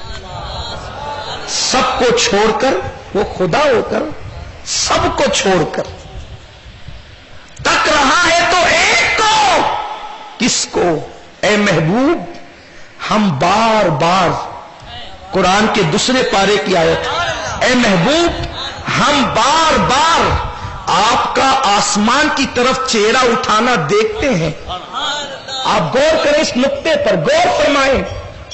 سب کو چھوڑ کر، وہ خدا ہو کر سب کو چھوڑ کر تک رہا ہے تو ایک کو. کس کو؟ اے محبوب ہم بار بار، قرآن کے دوسرے پارے کی آیت، اے محبوب ہم بار بار آپ کا آسمان کی طرف چہرہ اٹھانا دیکھتے ہیں. آپ غور کریں اس نقطے پر، غور فرمائیں.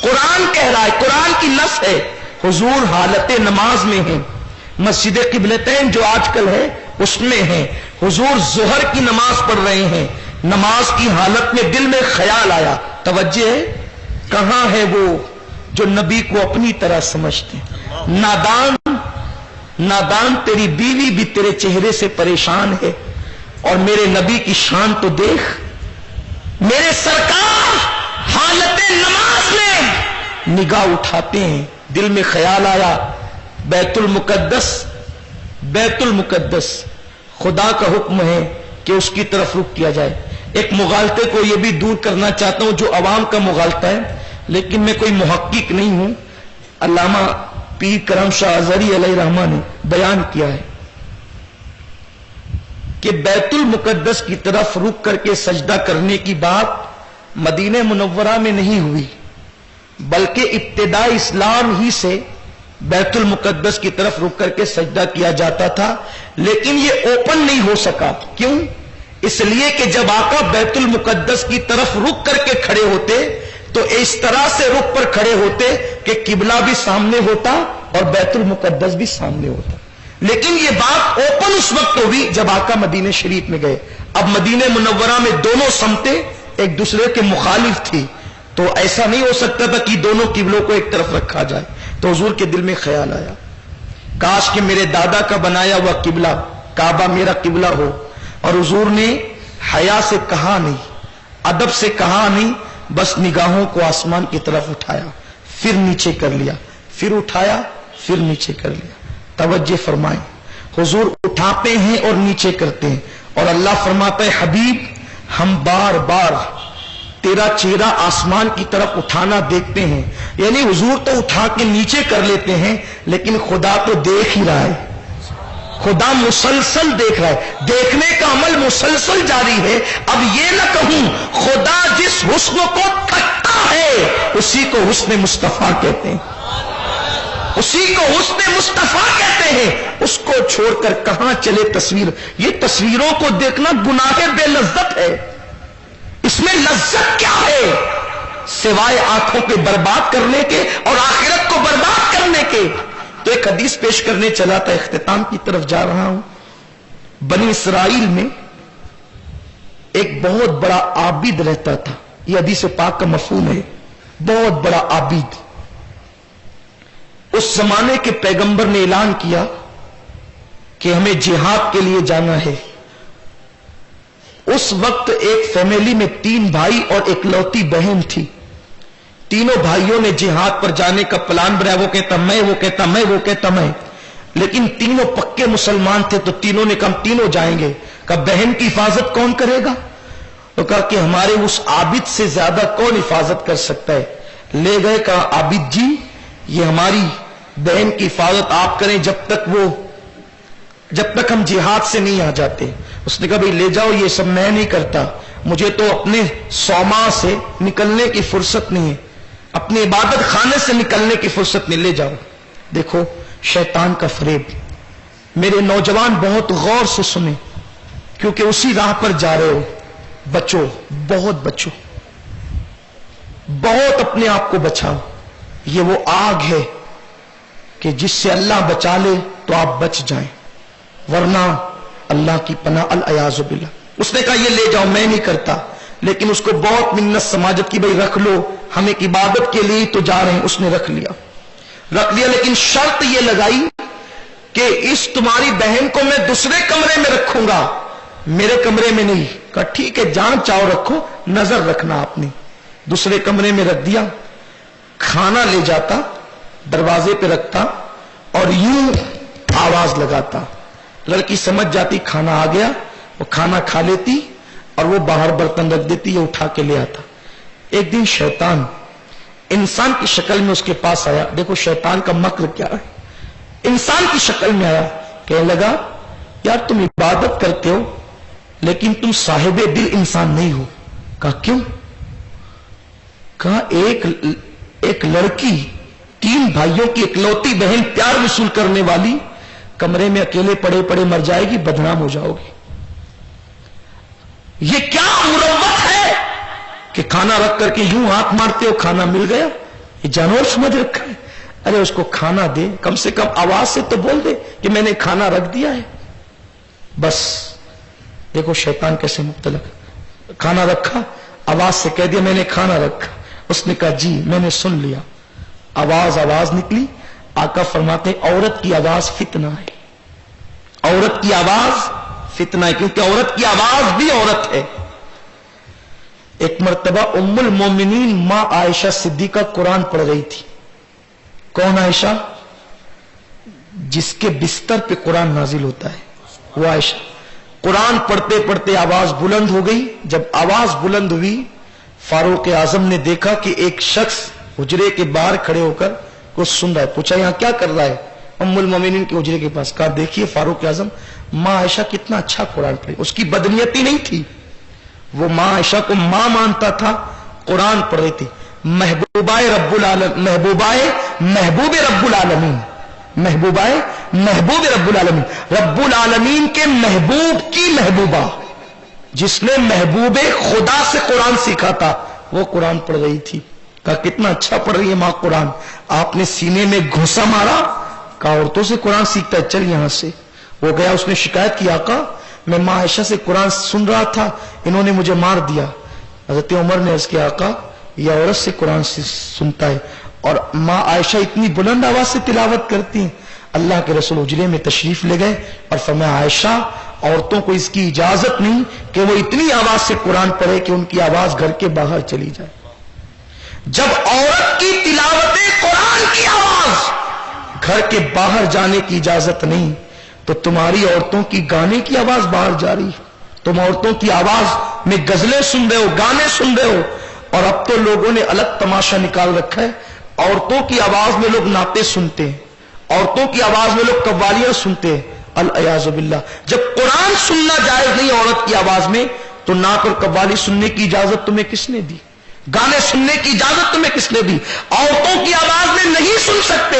قرآن کہہ رہا ہے، قرآن کی نص ہے. حضور حالت نماز میں ہیں، مسجد قبلتین جو آج کل ہے اس میں ہیں. حضور ظہر کی نماز پڑھ رہے ہیں. نماز کی حالت میں دل میں خیال آیا، توجہ ہے، کہاں ہے وہ جو نبی کو اپنی طرح سمجھتے ہیں؟ نادان تیری بیوی بھی تیرے چہرے سے پریشان ہے، اور میرے نبی کی شان تو دیکھ. میرے سرکار حالت نماز میں نگاہ اٹھاتے ہیں. دل میں خیال آیا بیت المقدس خدا کا حکم ہے کہ اس کی طرف رخ کیا جائے. ایک مغالطے کو یہ بھی دور کرنا چاہتا ہوں جو عوام کا مغالطہ ہے، لیکن میں کوئی محقق نہیں ہوں. علامہ پیر کرم شاہ اظہری علیہ رحمہ نے بیان کیا ہے کہ بیت المقدس کی طرف رخ کر کے سجدہ کرنے کی بات مدینہ منورہ میں نہیں ہوئی، بلکہ ابتداء اسلام ہی سے بیت المقدس کی طرف رک کر کے سجدہ کیا جاتا تھا. لیکن یہ اوپن نہیں ہو سکا. کیوں؟ اس لیے کہ جب آقا بیت المقدس کی طرف رک کر کے کھڑے ہوتے تو اس طرح سے رک پر کھڑے ہوتے کہ قبلہ بھی سامنے ہوتا اور بیت المقدس بھی سامنے ہوتا. لیکن یہ بات اوپن اس وقت ہوئی جب آقا مدینہ شریف میں گئے. اب مدینہ منورہ میں دونوں سمتیں ایک دوسرے کے مخالف تھی، تو ایسا نہیں ہو سکتا تھا کہ دونوں قبلوں کو ایک طرف رکھا جائے. تو حضور کے دل میں خیال آیا کاش کہ میرے دادا کا بنایا ہوا قبلہ کعبہ میرا قبلہ ہو. اور حضور نے حیا سے کہا نہیں، ادب سے کہا نہیں، بس نگاہوں کو آسمان کی طرف اٹھایا، پھر نیچے کر لیا، پھر اٹھایا، پھر نیچے کر لیا. توجہ فرمائیں، حضور اٹھاتے ہیں اور نیچے کرتے ہیں، اور اللہ فرماتا ہے حبیب ہم بار بار تیرا چہرہ آسمان کی طرف اٹھانا دیکھتے ہیں. یعنی حضور تو اٹھا کے نیچے کر لیتے ہیں، لیکن خدا تو دیکھ ہی رہا ہے. خدا مسلسل دیکھ رہا ہے، دیکھنے کا عمل مسلسل جاری ہے. اب یہ نہ کہوں خدا جس حسن کو تکتا ہے اسی کو حسن مصطفیٰ کہتے ہیں. اسی کو حسن مصطفیٰ کہتے ہیں. اس کو چھوڑ کر کہاں چلے تصویر. یہ تصویروں کو دیکھنا گناہ بے لذت ہے. اس میں لذت کیا ہے سوائے آنکھوں کے برباد کرنے کے اور آخرت کو برباد کرنے کے. تو ایک حدیث پیش کرنے چلا تھا, اختتام کی طرف جا رہا ہوں. بنی اسرائیل میں ایک بہت بڑا عابد رہتا تھا. یہ حدیث پاک کا مفہوم ہے, بہت بڑا عابد. اس زمانے کے پیغمبر نے اعلان کیا کہ ہمیں جہاد کے لیے جانا ہے. اس وقت ایک فیملی میں 3 بھائی اور ایک لوتی بہن تھی. تینوں بھائیوں نے جہاد پر جانے کا پلان بنایا. وہ کہتا میں, وہ کہتا میں, وہ کہتا میں. لیکن تینوں پکے مسلمان تھے تو تینوں نے کہا ہم تینوں جائیں گے. کہا بہن کی حفاظت کون کرے گا؟ تو کہا کہ ہمارے اس عابد سے زیادہ کون حفاظت کر سکتا ہے. لے گئے, کہا عابد جی یہ ہماری بہن کی حفاظت آپ کریں جب تک ہم جہاد سے نہیں آ جاتے. اس نے کہا بھئی لے جاؤ, یہ سب میں نہیں کرتا, مجھے تو اپنے صومع سے نکلنے کی فرصت نہیں ہے, اپنے عبادت خانے سے نکلنے کی فرصت نہیں, لے جاؤ. دیکھو شیطان کا فریب. میرے نوجوان بہت غور سے سنیں کیونکہ اسی راہ پر جا رہے ہو. بچو, بہت بچو, بہت اپنے آپ کو بچاؤ. یہ وہ آگ ہے کہ جس سے اللہ بچا لے تو آپ بچ جائیں, ورنہ اللہ کی پناہ العیاذ باللہ. اس نے کہا یہ لے جاؤ, میں نہیں کرتا. لیکن اس کو بہت منت سماجت کی, بھئی رکھ لو, ہم ایک عبادت کے لیے تو جا رہے ہیں. اس نے رکھ لیا. لیکن شرط یہ لگائی کہ اس تمہاری بہن کو میں دوسرے کمرے میں رکھوں گا, میرے کمرے میں نہیں. کہا ٹھیک ہے جان چاہو رکھو, نظر رکھنا آپ نے. دوسرے کمرے میں رکھ دیا. کھانا لے جاتا, دروازے پہ رکھتا اور یوں آواز لگاتا. لڑکی سمجھ جاتی کھانا آ گیا, وہ کھانا کھا لیتی اور وہ باہر برتن رکھ دیتی, یہ اٹھا کے لے آتا. ایک دن شیطان انسان کی شکل میں اس کے پاس آیا. دیکھو شیطان کا مکر کیا ہے. انسان کی شکل میں آیا, کہنے لگا یار تم عبادت کرتے ہو لیکن تم صاحب دل انسان نہیں ہو. کہا کیوں؟ کہا ایک لڑکی 3 بھائیوں کی اکلوتی بہن, پیار وصول کرنے والی, کمرے میں اکیلے پڑے پڑے مر جائے گی, بدنام ہو جاؤ گی. یہ کیا مروت ہے کہ کھانا رکھ کر کے یوں ہاتھ مارتے ہو, کھانا مل گیا, یہ جانور سمجھ رکھا ہے. ارے اس کو کھانا دے, کم سے کم آواز سے تو بول دے کہ میں نے کھانا رکھ دیا ہے. بس دیکھو شیطان کیسے مبتلا. کھانا رکھا, آواز سے کہہ دیا میں نے کھانا رکھا. اس نے کہا جی میں نے سن لیا. آواز نکلی. آقا فرماتے عورت کی آواز فتنہ ہے, عورت کی آواز فتنہ ہے, کیونکہ عورت کی آواز بھی عورت ہے. ایک مرتبہ ام المومنین ماں عائشہ صدیقہ قرآن پڑھ رہی تھی. کون عائشہ؟ جس کے بستر پہ قرآن نازل ہوتا ہے وہ عائشہ. قرآن پڑھتے پڑھتے آواز بلند ہو گئی. جب آواز بلند ہوئی فاروق اعظم نے دیکھا کہ ایک شخص حجرے کے باہر کھڑے ہو کر کچھ سن رہا ہے. پوچھا یہاں کیا کر رہا ہے؟ ام المومنین کے حجرے کے پاس. کہا دیکھیے فاروق اعظم ماں عائشہ کتنا اچھا قرآن پڑھے. اس کی بدنیتی نہیں تھی, وہ ماں عائشہ کو ماں مانتا تھا, قرآن پڑھ رہی تھی. محبوب رب العالمین, رب العالمین کے محبوب کی محبوبہ, جس نے محبوب خدا سے قرآن سیکھا تھا, وہ قرآن پڑھ رہی تھی. کہا کتنا اچھا پڑھ رہی ہے ماں قرآن. آپ نے سینے میں گھوسا مارا. کہا عورتوں سے قرآن سیکھتا ہے, چل یہاں سے. وہ گیا, اس نے شکایت کی آقا میں ماں عائشہ سے قرآن سن رہا تھا, انہوں نے مجھے مار دیا. حضرت عمر نے عرض کیا آقا یہ عورت سے قرآن سنتا ہے اور ماں عائشہ اتنی بلند آواز سے تلاوت کرتی ہیں. اللہ کے رسول حجرے میں تشریف لے گئے اور فرمایا عائشہ عورتوں کو اس کی اجازت نہیں کہ وہ اتنی آواز سے قرآن پڑھے کہ ان کی آواز گھر کے باہر چلی جائے. جب عورت کی تلاوت قرآن کی آواز گھر کے باہر جانے کی اجازت نہیں تو تمہاری عورتوں کی گانے کی آواز باہر جا رہی. تم عورتوں کی آواز میں غزلیں سن رہے ہو, گانے سن رہے ہو. اور اب تو لوگوں نے الگ تماشا نکال رکھا ہے. عورتوں کی آواز میں لوگ نعتیں سنتے ہیں, عورتوں کی آواز میں لوگ قوالیاں سنتے ہیں. العیاذ باللہ. جب قرآن سننا جائز نہیں عورت کی آواز میں تو نعت اور قوالی سننے کی اجازت تمہیں کس نے دی؟ گانے سننے کی اجازت تمہیں کس نے دی؟ عورتوں کی آواز میں نہیں سن سکتے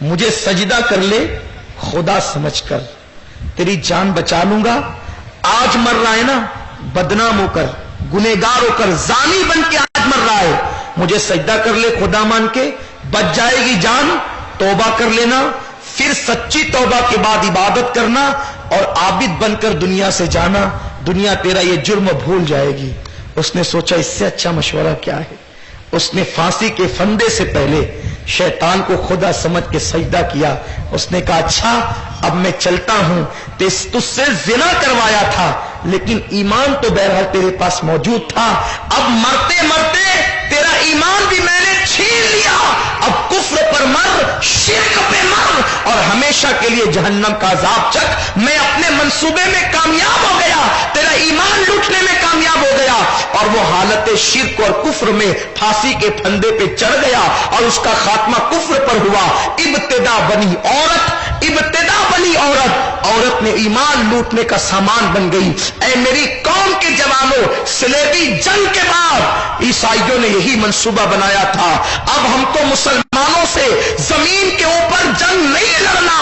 مجھے سجدہ کر لے خدا سمجھ کر، تیری جان بچا لوں گا۔ آج مر رہا ہے نا بدنام ہو کر، گنہگار ہو کر، زانی بن کے آج مر رہا ہے، مجھے سجدہ کر لے خدا مان کے، بچ جائے گی جان، توبہ کر لینا، پھر سچی توبہ کے بعد عبادت کرنا اور عابد بن کر دنیا سے جانا، دنیا تیرا یہ جرم بھول جائے گی۔ اس نے سوچا اس سے اچھا مشورہ کیا ہے، اس نے پھانسی کے پھندے سے پہلے شیطان کو خدا سمجھ کے سجدہ کیا۔ اس نے کہا اچھا اب میں چلتا ہوں، تجھ سے زنا کروایا تھا لیکن ایمان تو بہرحال تیرے پاس موجود تھا، اب مرتے مرتے تیرا ایمان بھی میں نے چھین لیا، اب کفر پر مر، شرک پہ مر اور ہمیشہ کے لیے جہنم کا عذاب چکھ۔ میں اپنے منصوبے میں کامیاب ہو گیا، تیرا ایمان لوٹنے میں کامیاب ہو گیا اور وہ حالت شرک اور کفر میں پھانسی کے پھندے پہ چڑھ گیا اور اس کا خاتمہ کفر پر ہوا۔ ابتدا بنی عورت، ابتدا بنی عورت، عورت نے ایمان لوٹنے کا سامان بن گئی۔ اے میری قوم کے جوانوں، صلیبی جنگ کے بعد عیسائیوں نے یہی منصوبہ بنایا تھا، اب ہم کو مسلمانوں سے زمین کے اوپر جنگ نہیں لڑنا،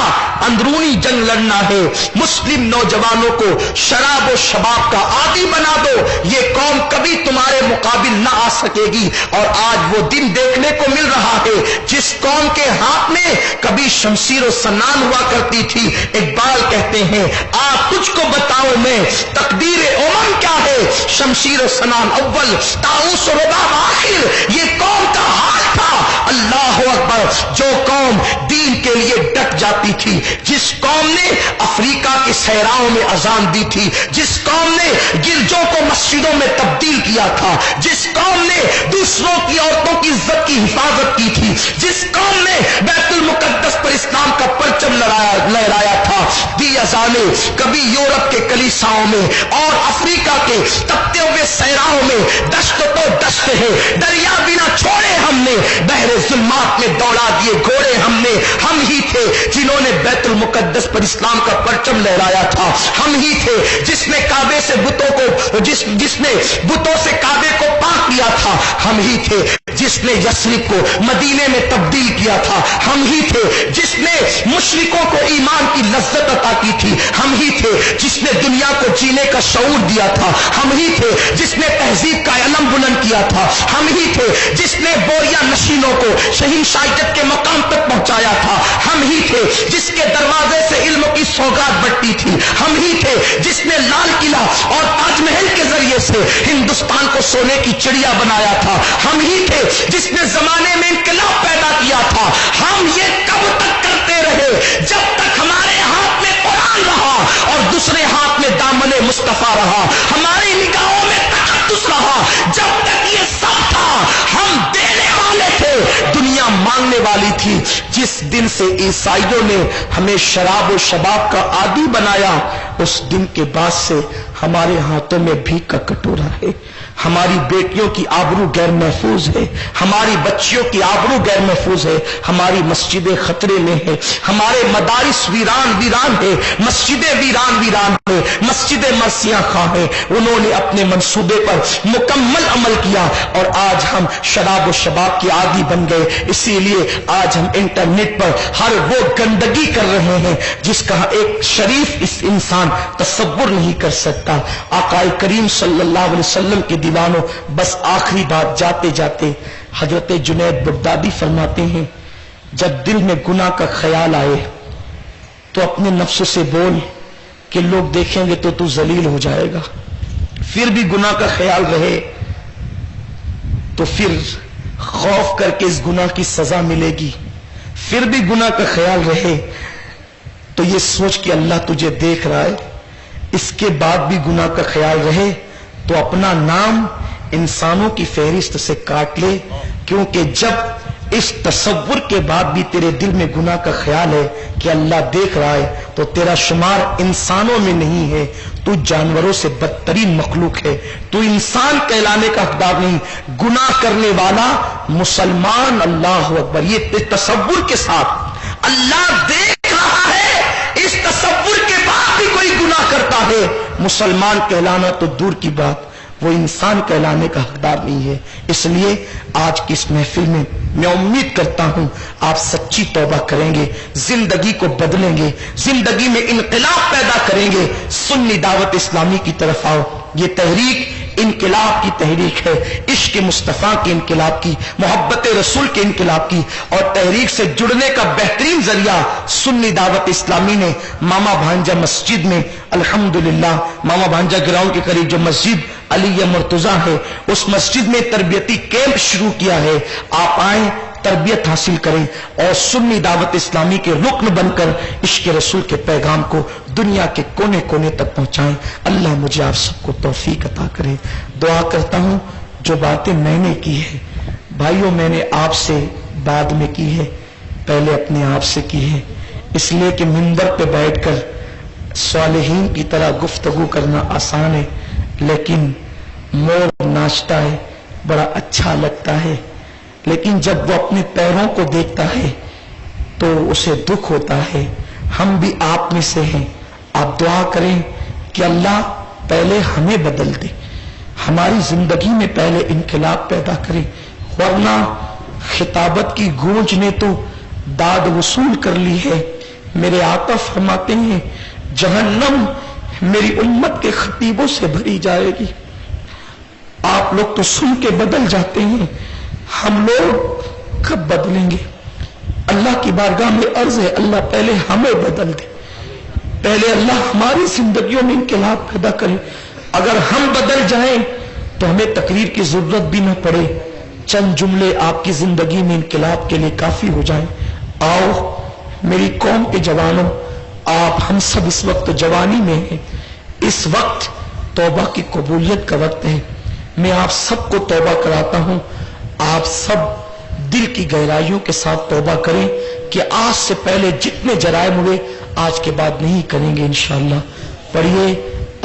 اندرونی جنگ لڑنا ہے۔ مسلم نوجوانوں کو شراب و شباب کا عادی بنا دو، یہ قوم کبھی تمہارے مقابل نہ آ سکے گی۔ اور آج وہ دن دیکھنے کو مل رہا ہے جس قوم کے ہاتھ میں کبھی شمشیر و سنان ہوا کرتی تھی۔ اقبال کہتے ہیں آ تجھ کو بتاؤں میں تقدیر امم کیا ہے، شمشیر و سنان اول، طاؤس و رباب آخر، یہ قوم کا حال تھا۔ اللہ اکبر، جو قوم دین کے لیے ڈٹ جاتی تھی، جس قوم نے افریقہ کے صحراؤں میں اذان دی تھی، جس قوم نے گرجوں کو مسجدوں میں تبدیل کیا تھا، جس قوم نے دوسروں کی عورتوں کی عزت کی حفاظت کی تھی، جس قوم نے بیت المقدس پر اسلام کا پرچم لہرایا تھا، دی اذانیں کبھی یورپ کے کلیساؤں میں اور افریقہ کے تپتے ہوئے صحراؤں میں، دشت تو دشت ہے، دریا بنا چھوڑے ہم نے، بحر ظلمات میں دوڑا دیے گھوڑے ہم نے، ہم ہی تھے جنہوں نے بیت المقدس پر اسلام کا پرچم لہرایا تھا، ہم ہی تھے جس نے کعبے سے بتوں کو جس نے بتوں سے کعبے کو پاک کیا تھا، ہم ہی تھے جس نے یثرب کو مدینے میں تبدیل کیا تھا، ہم ہی تھے جس نے مشرکوں کو ایمان کی لذت عطا کی تھی، ہم ہی تھے جس نے دنیا کو جینے کا شعور دیا تھا، ہم ہی تھے جس نے تہذیب کا علم بلند کیا تھا، ہم ہی تھے جس نے بوریا نشینوں کو شہنشاہیت کے مقام تک پہنچایا تھا، ہم ہی تھے جس کے دروازے سے علم کی سوگات بٹتی تھی، ہم ہی تھے جس نے لال قلعہ اور تاج محل کے ذریعے سے ہندوستان کو سونے کی چڑیا بنایا تھا، ہم ہی تھے جس نے زمانے میں انقلاب پیدا کیا تھا۔ ہم یہ کب تک کرتے رہے؟ جب تک ہمارے ہاتھ میں قرآن رہا اور دوسرے ہاتھ میں دامن مصطفیٰ رہا، ہماری نگاہوں میں تقدس رہا، جب تک یہ سب تھا ہم دینے والے تھے، دنیا مانگنے والی تھی۔ جس دن سے عیسائیوں نے ہمیں شراب و شباب کا عادی بنایا، اس دن کے بعد سے ہمارے ہاتھوں میں بھیک کا کٹورا ہے، ہماری بیٹیوں کی آبرو غیر محفوظ ہے، ہماری بچیوں کی آبرو غیر محفوظ ہے، ہماری مسجدیں خطرے میں ہیں، ہمارے مدارس ویران ویران ہے، مسجدیں ویران ویران ہے، مسجدیں مرثیہ خواہ ہیں۔ انہوں نے اپنے منصوبے پر مکمل عمل کیا اور آج ہم شراب و شباب کے عادی بن گئے۔ اسی لیے آج ہم انٹرنیٹ پر ہر وہ گندگی کر رہے ہیں جس کا ایک شریف اس انسان تصور نہیں کر سکتا۔ آقا کریم صلی اللہ علیہ وسلم کے دیوانوں، بس آخری بات جاتے جاتے حضرت جنید بغدادی فرماتے ہیں جب دل میں گناہ کا خیال آئے تو اپنے نفس سے بول کہ لوگ دیکھیں گے تو ذلیل ہو جائے گا، پھر بھی گناہ کا خیال رہے تو پھر خوف کر کے اس گناہ کی سزا ملے گی، پھر بھی گناہ کا خیال رہے تو یہ سوچ کہ اللہ تجھے دیکھ رہا ہے، اس کے بعد بھی گناہ کا خیال رہے تو اپنا نام انسانوں کی فہرست سے کاٹ لے، کیونکہ جب اس تصور کے بعد بھی تیرے دل میں گناہ کا خیال ہے کہ اللہ دیکھ رہا ہے تو تیرا شمار انسانوں میں نہیں ہے، تو جانوروں سے بدترین مخلوق ہے، تو انسان کہلانے کا حقدار نہیں، گناہ کرنے والا مسلمان۔ اللہ اکبر، یہ تصور کے ساتھ اللہ دیکھ رہا ہے، اس تصور کے بعد بھی کوئی گناہ کرتا ہے، مسلمان کہلانا تو دور کی بات۔ وہ انسان کہلانے کا حقدار نہیں ہے. اس لیے آج کی اس محفل میں میں امید کرتا ہوں آپ سچی توبہ کریں گے، زندگی کو بدلیں گے، زندگی میں انقلاب پیدا کریں گے. سنی دعوت اسلامی کی طرف آؤ. یہ تحریک انقلاب کی تحریک ہے، عشق مصطفیٰ کے انقلاب کی، محبت رسول کے انقلاب کی. اور تحریک سے جڑنے کا بہترین ذریعہ سنی دعوت اسلامی نے ماما بھانجا مسجد میں الحمدللہ ماما بھانجا گراؤنڈ کے قریب جو مسجد علی مرتضیٰ ہے، اس مسجد میں تربیتی کیمپ شروع کیا ہے. آپ آئیں، تربیت حاصل کریں اور سنی دعوت اسلامی کے رکن بن کر عشق رسول کے پیغام کو دنیا کے کونے کونے تک پہنچائیں. اللہ مجھے آپ سب کو توفیق عطا کرے. دعا کرتا ہوں جو باتیں میں نے کی ہے بھائیوں، میں نے آپ سے بعد میں کی ہے، پہلے اپنے آپ سے کی ہے. اس لیے کہ منبر پہ بیٹھ کر صالحین کی طرح گفتگو کرنا آسان ہے، لیکن مور ناچتا ہے، بڑا اچھا لگتا ہے، لیکن جب وہ اپنے پیروں کو دیکھتا ہے تو اسے دکھ ہوتا ہے. ہم بھی آپ میں سے ہیں. آپ دعا کریں کہ اللہ پہلے ہمیں بدل دے، ہماری زندگی میں پہلے انقلاب پیدا کرے، ورنہ خطابت کی گونج نے تو داد وصول کر لی ہے. میرے آقا فرماتے ہیں جہنم میری امت کے خطیبوں سے بھری جائے گی. آپ لوگ تو سن کے بدل جاتے ہیں، ہم لوگ کب بدلیں گے؟ اللہ کی بارگاہ میں عرض ہے اللہ پہلے ہمیں بدل دے، پہلے اللہ ہماری زندگیوں میں انقلاب پیدا کرے. اگر ہم بدل جائیں تو ہمیں تقریر کی ضرورت بھی نہ پڑے، چند جملے آپ کی زندگی میں انقلاب کے لیے کافی ہو جائیں. آؤ میری قوم کے جوانوں، آپ ہم سب اس وقت جوانی میں ہیں. اس وقت توبہ کی قبولیت کا وقت ہے. میں آپ سب کو توبہ کراتا ہوں، آپ سب دل کی گہرائیوں کے ساتھ توبہ کریں کہ آج سے پہلے جتنے جرائم ہوئے آج کے بعد نہیں کریں گے انشاءاللہ. پڑھیے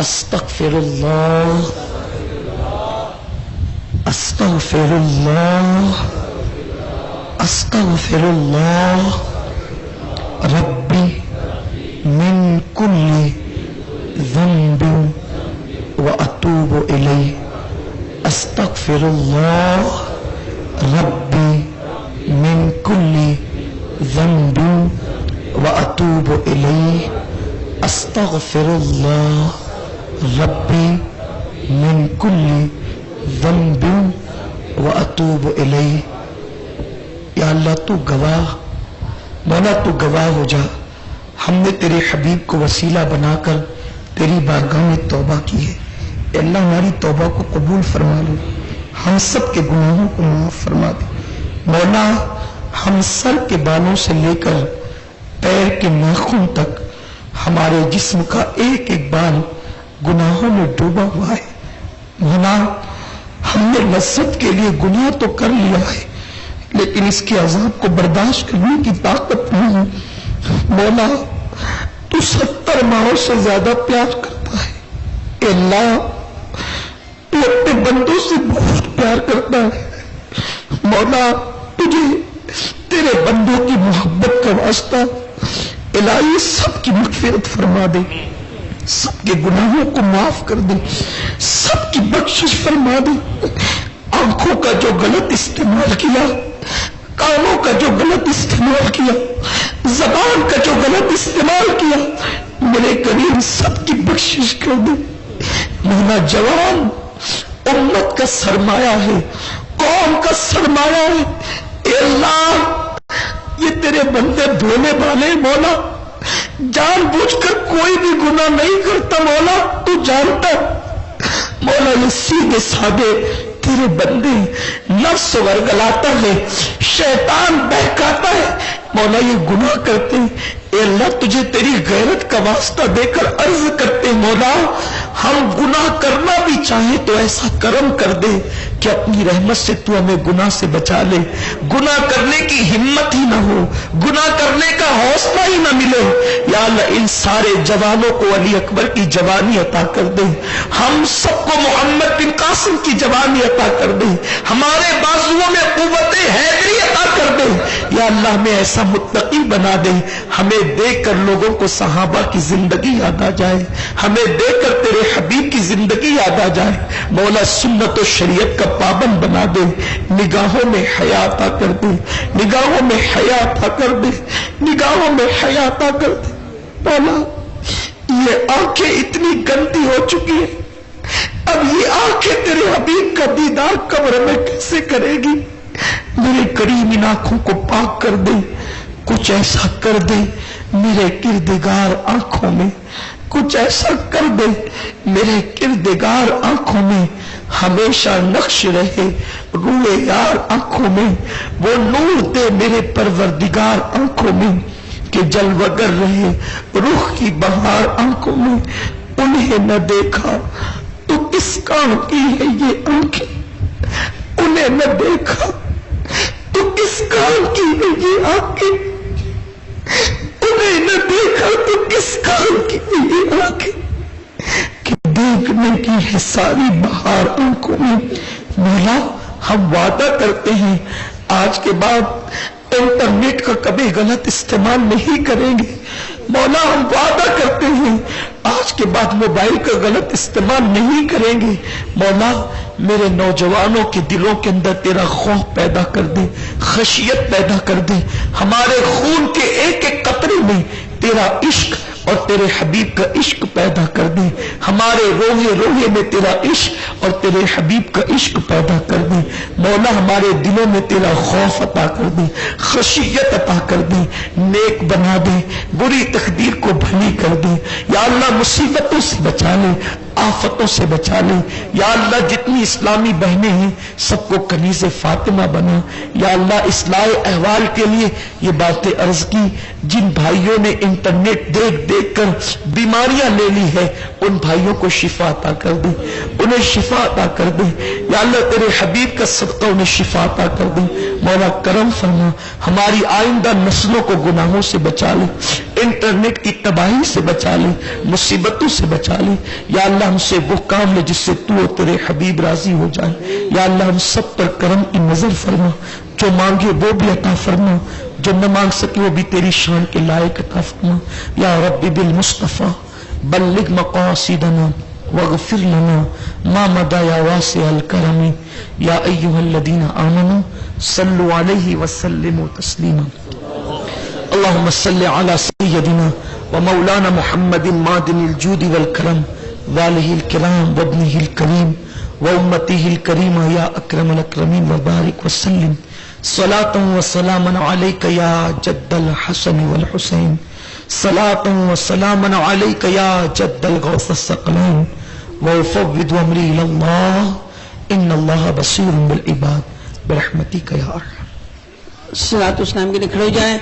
استغفر اللہ استغفر اللہ استغفر اللہ ربی من کل ذنب واتوب الیہ. استغفر اللہ ربی من کل ذنب واتوب الیہ. استغفر اللہ ربی من کل ذنب واتوب الیہ. یا اللہ تو گواہ، مولا تو گواہ ہو جا، ہم نے تیرے حبیب کو وسیلہ بنا کر تیری بارگاہ میں توبہ کی ہے. اے اللہ ہماری توبہ کو قبول فرما لے، ہم سب کے گناہوں کو معاف فرما دے. مولا ہم سر کے بالوں سے لے کر پیر کے ناخن تک ہمارے جسم کا ایک ایک بال گناہوں میں ڈوبا ہوا ہے. مولا ہم نے لذت کے لیے گناہ تو کر لیا ہے، لیکن اس کے عذاب کو برداشت کرنے کی طاقت نہیں ہے. مولا تو 70 ماہوں سے زیادہ پیار کرتا ہے. اے اللہ تو اپنے بندوں سے بہت پیار کرتا ہے. مولا تجھے تیرے بندوں کی محبت کا واسطہ الہی سب کی مغفرت فرما دے، سب کے گناہوں کو معاف کر دے، سب کی بخشش فرما دے. آنکھوں کا جو غلط استعمال کیا، کانوں کا جو غلط استعمال کیا، زبان کا جو غلط استعمال کیا، میرے کریم سب کی بخشش کر دے. مولا جوان امت کا سرمایہ ہے، قوم کا سرمایہ ہے. اے اللہ یہ تیرے بندے بھولے بھالے، مولا جان بوجھ کر کوئی بھی گناہ نہیں کرتا. مولا تو جانتا، مولا یہ سیدھے سادے تیرے بندے، نفس ورگلاتا ہے، شیطان بہکاتا ہے، مولا یہ گناہ کرتے ہیں. اے اللہ تجھے تیری غیرت کا واسطہ دے کر عرض کرتے مولا ہم گناہ کرنا بھی چاہیں تو ایسا کرم کر دے کہ اپنی رحمت سے تو ہمیں گناہ سے بچا لے. گناہ کرنے کی ہمت ہی نہ ہو، گناہ کرنے کا حوصلہ ہی نہ ملے. یا اللہ ان سارے جوانوں کو علی اکبر کی جوانی عطا کر دے، ہم سب کو محمد بن قاسم کی جوانی عطا کر دے، ہمارے بازوؤں میں قوت حیدری عطا کر دے. یا اللہ ہمیں ایسا متقی بنا دے، ہمیں دیکھ کر لوگوں کو صحابہ کی زندگی یاد آ جائے، ہمیں دیکھ کر تیرے حبیب کی زندگی یاد آ جائے۔ مولا سنت و شریعت کا پابند بنا دے، نگاہوں میں حیا عطا کر دے، نگاہوں میں حیا عطا کر دے، نگاہوں میں حیا عطا کر دے۔ مولا یہ آنکھیں اتنی گندی ہو چکی ہیں، اب یہ آنکھیں تیرے حبیب کا دیدار قبر میں کیسے کرے گی؟ میرے کریم ان آنکھوں کو پاک کر دے، کچھ ایسا کر دے میرے کردگار آنکھوں میں، کچھ ایسا کر دے میرے کردگار آنکھوں میں ہمیشہ نقش رہے، روئے یار آنکھوں میں، وہ نور دے میرے پروردگار آنکھوں میں کہ جلوگر رہے، روح کی بہار آنکھوں میں۔ انہیں نہ دیکھا تو کس کام کی ہے یہ آنکھیں، انہیں نہ دیکھا تو کس کام کی ہے یہ آنکھیں، انہیں نہ دیکھا تو کس کام کی ہے یہ آنکھیں کہ دیکھنے کی ہے ساری بہار آنکھوں میں۔ مولا ہم وعدہ کرتے ہیں آج کے بعد انٹرنیٹ کا کبھی غلط استعمال نہیں کریں گے۔ مولا ہم وعدہ کرتے ہیں آج کے بعد موبائل کا غلط استعمال نہیں کریں گے۔ مولا میرے نوجوانوں کے دلوں کے اندر تیرا خوف پیدا کر دے، خشیت پیدا کر دے، ہمارے خون کے ایک ایک قطرے میں تیرا عشق اور تیرے حبیب کا عشق پیدا کر دے، ہمارے روحے روحے میں تیرا عشق اور تیرے حبیب کا عشق پیدا کر دے۔ مولا ہمارے دلوں میں تیرا خوف عطا کر دے، خشیت عطا کر دے، نیک بنا دے، بری تقدیر کو بھلی کر دے۔ یا اللہ مصیبتوں سے بچا لے، آفتوں سے بچا لے۔ یا اللہ جتنی اسلامی بہنیں ہیں سب کو کنیز فاطمہ بنا۔ یا اللہ اصلاح احوال کے لیے یہ باتیں عرض کی، جن بھائیوں نے انٹرنیٹ دیکھ دیکھ کر بیماریاں لے لی ہے ان بھائیوں کو شفا عطا کر دے، انہیں شفا عطا کر دے۔ یا اللہ تیرے حبیب کا صدقہ انہیں شفا عطا کر دے۔ مولا کرم فرما، ہماری آئندہ نسلوں کو گناہوں سے بچا لے، انٹرنیٹ کی تباہی سے بچا لے، مصیبتوں سے بچا لے۔ یا اللہ ہم سے وہ کام لے جس سے تو اور تیرے حبیب راضی ہو جائے۔ یا اللہ ہم سب پر کرم کی نظر فرما، جو مانگے وہ بھی عطا فرما، جو نہ مانگ سکے وہ بھی تیری شان کے لائق عطا فرما۔ یا رب بالمصطفیٰ بلغ مقاصدنا واغفر لنا ما مضى یا واسع الکرم۔ یا ایھا الذین آمنوا صلوا علیہ وسلموا تسلیما۔ اللهم صل على سيدنا ومولانا محمد معدن الجود والكرم وآله الكرام وابنه الكريم وأمته الكريمة يا أكرم الأكرمين وبارك وسلم صلاة وسلاما عليك يا جد الحسن والحسين، صلاة وسلاما عليك يا جد الغوث الثقلين، وأفوض أمري إلى الله إن الله بصير بالعباد برحمتك يا أرحم۔ صلاۃ والسلام کے لیے کھڑے ہو جائیں۔